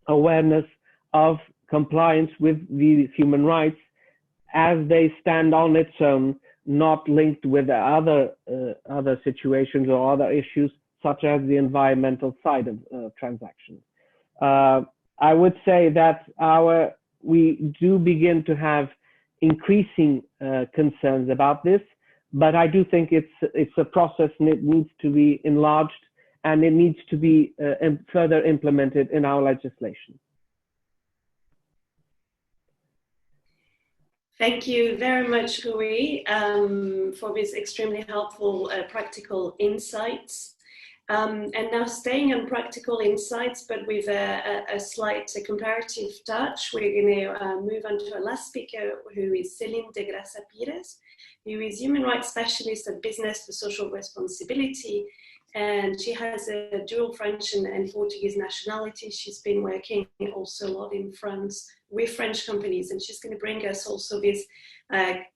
awareness of compliance with the human rights as they stand on its own, not linked with other situations or other issues such as the environmental side of transactions. I would say that we do begin to have increasing concerns about this, but I do think it's a process and it needs to be enlarged and it needs to be further implemented in our legislation. Thank you very much, Rui, for these extremely helpful practical insights. And now staying on practical insights, but with a slight comparative touch, we're going to move on to our last speaker, who is Celine de Graça Pires. who is human rights specialist at Business for Social Responsibility. And she has a dual French and Portuguese nationality. She's been working also a lot in France with French companies, and she's going to bring us also this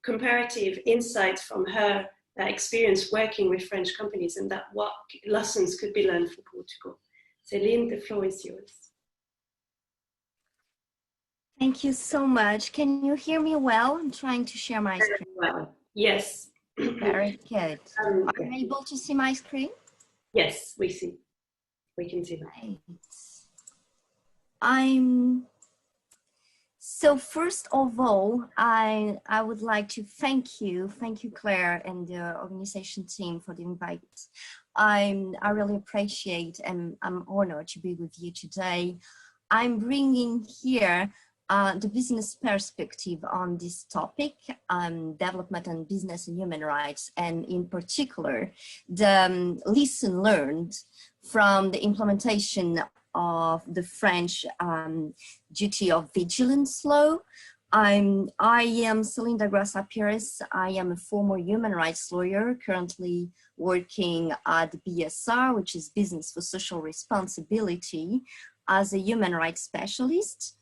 comparative insight from her experience working with French companies, and that what lessons could be learned for Portugal. Céline, the floor is yours. Thank you so much. Can you hear me well? I'm trying to share my screen. Well, yes. Very good. Are you able to see my screen? Yes, we see. We can see that. Right. So first of all, I would like to thank you, Claire and the organization team for the invite. I really appreciate and I'm honored to be with you today. I'm bringing here the business perspective on this topic, development and business and human rights, and in particular, the lesson learned from the implementation of the French duty of vigilance law. I am Céline Dagrassa Pires. I am a former human rights lawyer, currently working at BSR, which is Business for Social Responsibility, as a human rights specialist.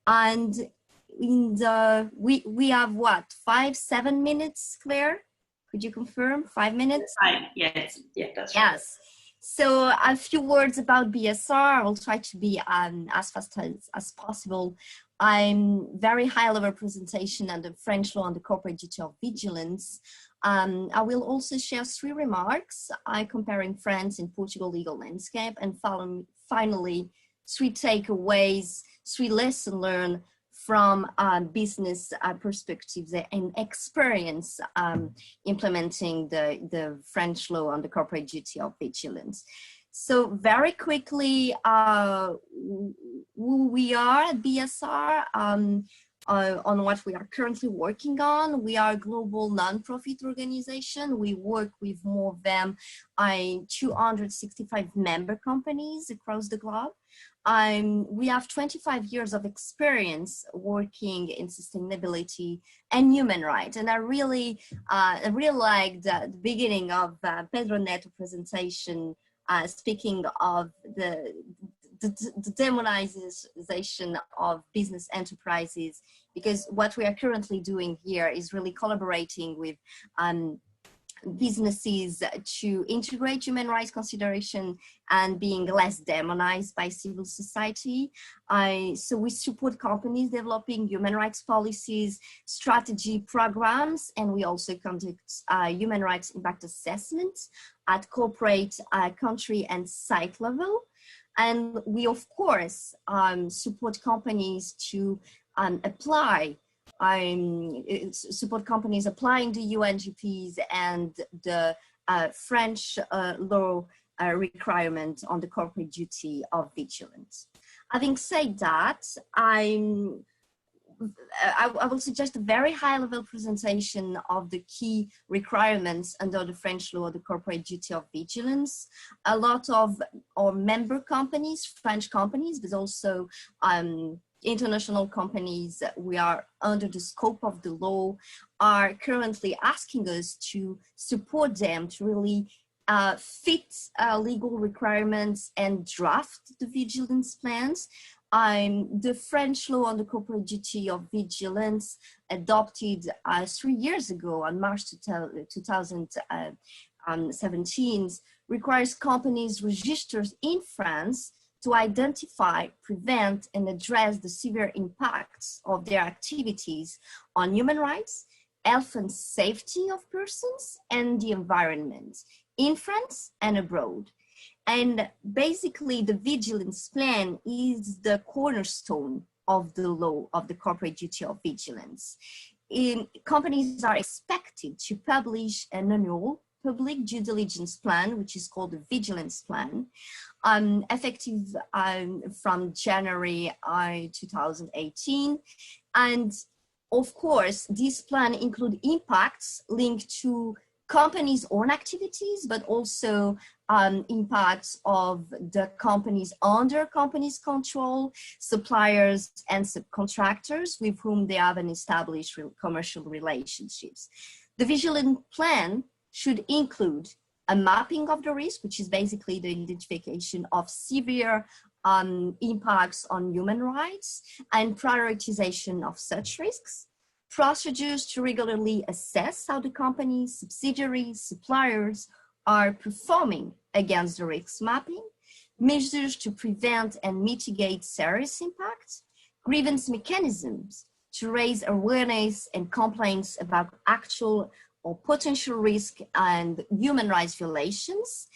And we have what, 5-7 minutes, Claire? Could you confirm? 5 minutes? Yes, yeah, that's yes. Right. So a few words about BSR. I will try to be as fast as possible. I'm very high level presentation on the French law on the corporate duty of vigilance. I will also share 3 remarks, comparing France and Portugal legal landscape, and finally 3 takeaways, 3 lessons learned from business perspectives and experience implementing the French law on the corporate duty of vigilance. So very quickly, who we are at BSR, on what we are currently working on. We are a global nonprofit organization. We work with more than 265 member companies across the globe. We have 25 years of experience working in sustainability and human rights. And I really liked the beginning of Pedro Neto's presentation, speaking of the demonization of business enterprises, because what we are currently doing here is really collaborating with businesses to integrate human rights consideration and being less demonized by civil society. So we support companies developing human rights policies, strategy programs, and we also conduct human rights impact assessments at corporate, country, and site level. And we, of course, support companies to support companies applying the UNGPs and the French law requirement on the corporate duty of vigilance. Having said that, I will suggest a very high-level presentation of the key requirements under the French law, the corporate duty of vigilance. A lot of our member companies, French companies, but also international companies, we are under the scope of the law, are currently asking us to support them to really fit legal requirements and draft the vigilance plans. The French law on the corporate duty of vigilance, adopted 3 years ago on March 2017, requires companies registered in France to identify, prevent, and address the severe impacts of their activities on human rights, health and safety of persons, and the environment in France and abroad. And basically, the vigilance plan is the cornerstone of the law of the corporate duty of vigilance. Companies are expected to publish an annual public due diligence plan, which is called the vigilance plan, effective from January 2018. And of course, this plan includes impacts linked to companies' own activities, but also impacts of the companies under companies' control, suppliers and subcontractors with whom they have an established commercial relationships. The vigilance plan should include a mapping of the risk, which is basically the identification of severe impacts on human rights and prioritization of such risks, procedures to regularly assess how the companies, subsidiaries, suppliers are performing against the risk mapping, measures to prevent and mitigate serious impacts, grievance mechanisms to raise awareness and complaints about actual or potential risk and human rights violations,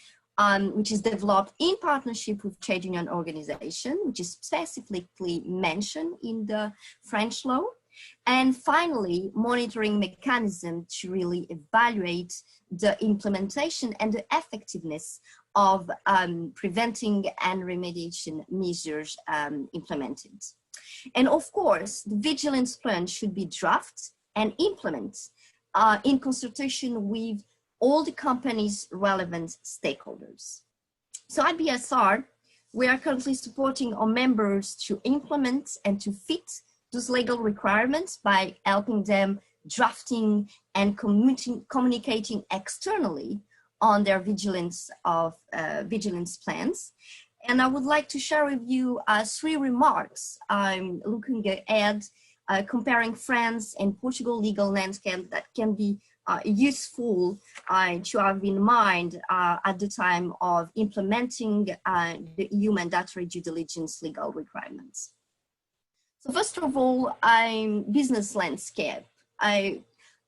which is developed in partnership with trade union organization, which is specifically mentioned in the French law. And finally, monitoring mechanism to really evaluate the implementation and the effectiveness of preventing and remediation measures implemented. And of course, the vigilance plan should be drafted and implemented in consultation with all the company's relevant stakeholders. So at BSR, we are currently supporting our members to implement and to fit those legal requirements by helping them drafting and communicating externally on their vigilance plans. And I would like to share with you 3 remarks I'm looking ahead, comparing France and Portugal legal landscape that can be useful to have in mind at the time of implementing the EU mandatory due diligence legal requirements. So first of all, business landscape.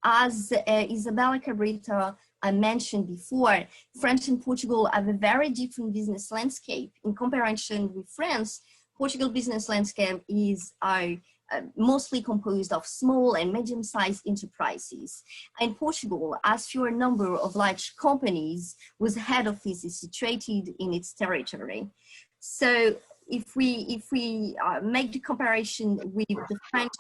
As Isabella Cabrita mentioned before, France and Portugal have a very different business landscape. In comparison with France, Portugal business landscape is mostly composed of small and medium-sized enterprises. In Portugal, as fewer number of large companies whose head office is situated in its territory. So if we make the comparison with the French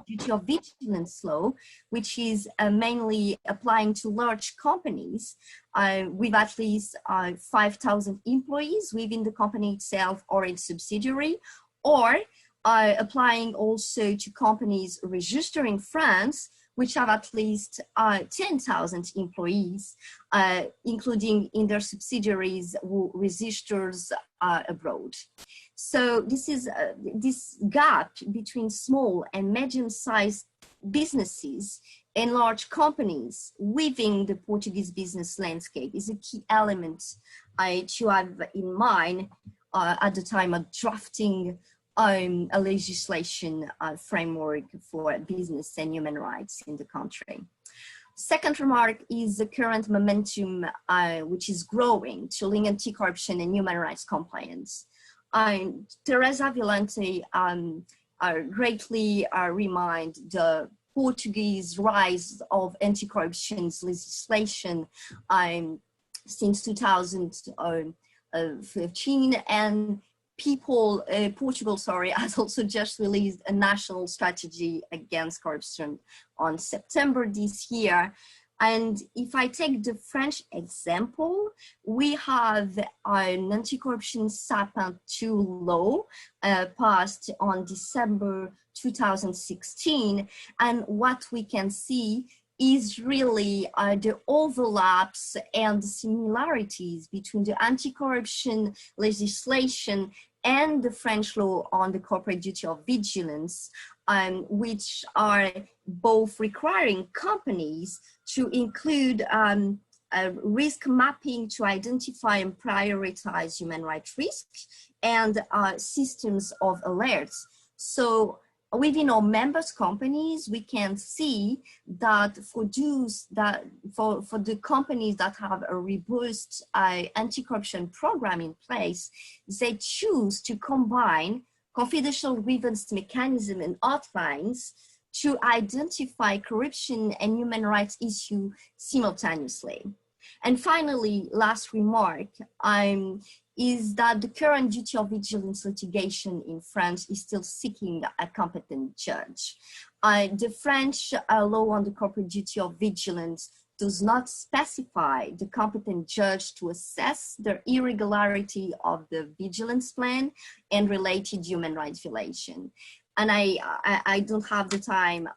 duty of vigilance law, which is mainly applying to large companies with at least 5,000 employees within the company itself or its subsidiary, or applying also to companies registered in France, which have at least 10,000 employees, including in their subsidiaries who registers abroad. So this is this gap between small and medium-sized businesses and large companies within the Portuguese business landscape is a key element to have in mind at the time of drafting a legislation framework for business and human rights in the country. Second remark is the current momentum which is growing to link anti-corruption and human rights compliance. Teresa Violante greatly remind the Portuguese rise of anti-corruption legislation since 2015, and Portugal, has also just released a national strategy against corruption on September this year. And if I take the French example, we have an anti-corruption Sapin 2 law passed on December 2016. And what we can see is really the overlaps and the similarities between the anti-corruption legislation and the French law on the corporate duty of vigilance, which are both requiring companies to include risk mapping to identify and prioritize human rights risks and systems of alerts. So within our members companies, we can see that for the companies that have a robust anti-corruption program in place, they choose to combine confidential grievance mechanism and hotlines to identify corruption and human rights issues simultaneously. And finally, last remark, is that the current duty of vigilance litigation in France is still seeking a competent judge. The French law on the corporate duty of vigilance does not specify the competent judge to assess the irregularity of the vigilance plan and related human rights violation. and I don't have the time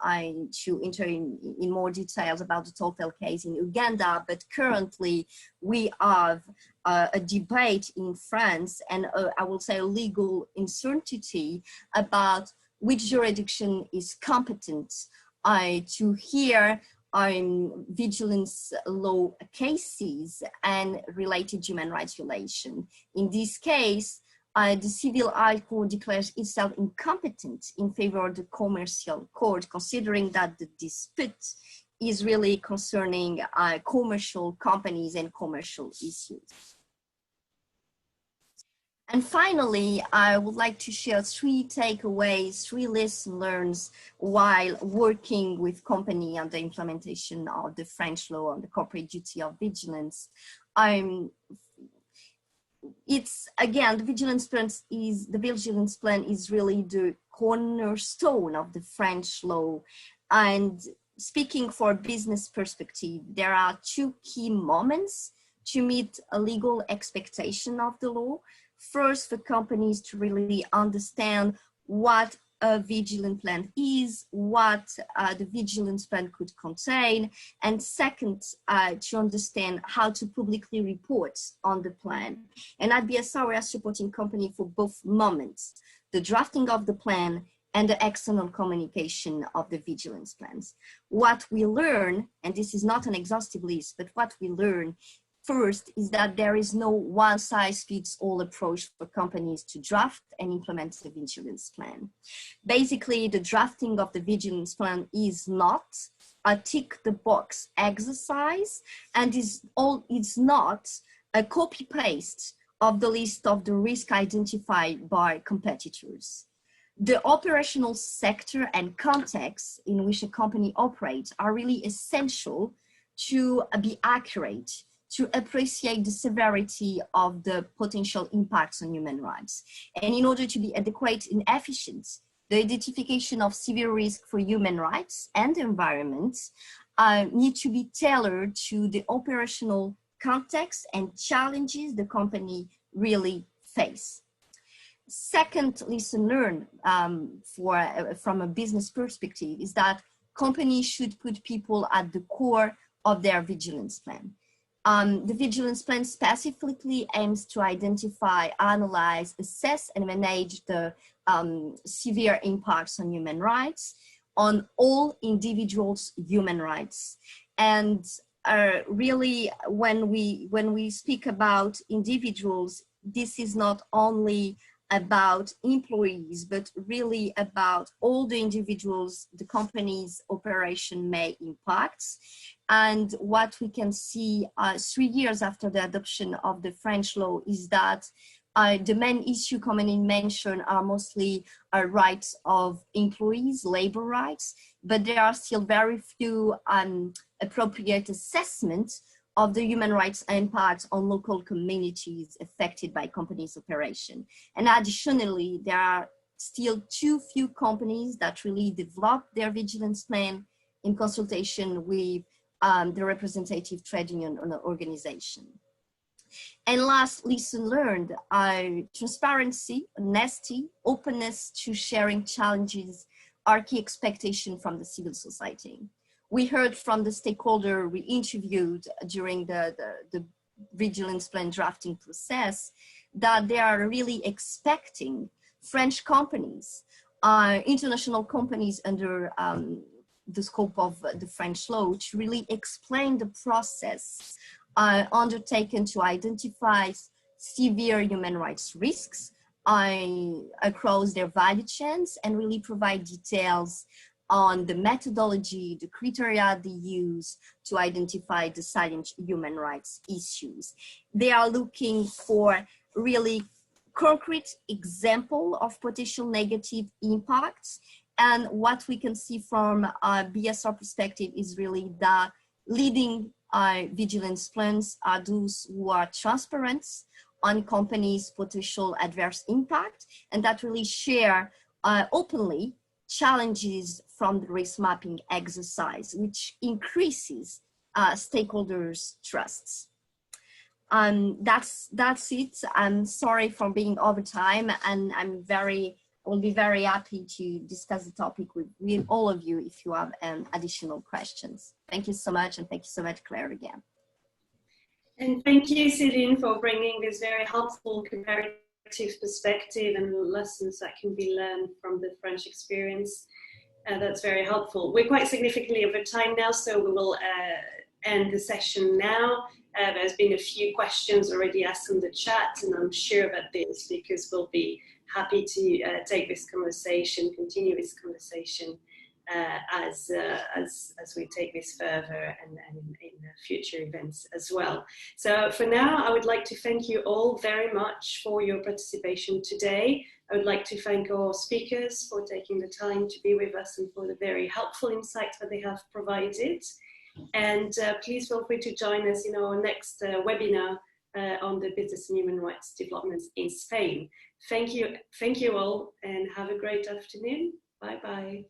to enter in more details about the total case in Uganda, but currently we have a debate in France and I will say a legal uncertainty about which jurisdiction is competent to hear vigilance law cases and related human rights violation. In this case, the Civil High Court declares itself incompetent in favor of the Commercial Court, considering that the dispute is really concerning commercial companies and commercial issues. And finally, I would like to share 3 takeaways, 3 lessons learned while working with company on the implementation of the French law on the corporate duty of vigilance. It's again, the vigilance plan is really the cornerstone of the French law. And speaking for business perspective, there are 2 key moments to meet a legal expectation of the law. First, for companies to really understand what a vigilance plan is, what the vigilance plan could contain, and second, to understand how to publicly report on the plan. And at BSR, we are supporting company for both moments, the drafting of the plan and the external communication of the vigilance plans. What we learn, and this is not an exhaustive list, but what we learn first is that there is no one-size-fits-all approach for companies to draft and implement the vigilance plan. Basically, the drafting of the vigilance plan is not a tick-the-box exercise, and it's not a copy-paste of the list of the risk identified by competitors. The operational sector and context in which a company operates are really essential to be accurate, to appreciate the severity of the potential impacts on human rights. And in order to be adequate and efficient, the identification of severe risk for human rights and the environment need to be tailored to the operational context and challenges the company really face. Second lesson learned from a business perspective is that companies should put people at the core of their vigilance plan. The vigilance plan specifically aims to identify, analyze, assess, and manage the severe impacts on human rights, on all individuals' human rights. And really, when we speak about individuals, this is not only about employees, but really about all the individuals the company's operation may impact. And what we can see 3 years after the adoption of the French law is that the main issue commonly mentioned are mostly rights of employees, labor rights, but there are still very few appropriate assessments of the human rights impact on local communities affected by companies' operation. And additionally, there are still too few companies that really develop their vigilance plan in consultation with the representative trade union organization. And last lesson learned, transparency, honesty, openness to sharing challenges are key expectations from the civil society. We heard from the stakeholder we interviewed during the vigilance plan drafting process that they are really expecting French companies, international companies under the scope of the French law to really explain the process undertaken to identify severe human rights risks across their value chains and really provide details on the methodology, the criteria they use to identify the salient human rights issues. They are looking for really concrete example of potential negative impacts. And what we can see from a BSR perspective is really that leading vigilance plans are those who are transparent on companies' potential adverse impact and that really share openly challenges from the risk mapping exercise, which increases stakeholders' trusts. That's it. I'm sorry for being over time, and I'm very will be very happy to discuss the topic with all of you if you have additional questions. Thank you so much, and thank you so much, Claire, again. And thank you, Céline, for bringing this very helpful comparative perspective and lessons that can be learned from the French experience. That's very helpful. We're quite significantly over time now, so we will end the session now. There's been a few questions already asked in the chat, and I'm sure about this because we'll be happy to take this conversation, continue this conversation as we take this further and in future events as well. So for now, I would like to thank you all very much for your participation today. I would like to thank our speakers for taking the time to be with us and for the very helpful insights that they have provided. And please feel free to join us in our next webinar on the business and human rights developments in Spain. Thank you all, and have a great afternoon. Bye-bye.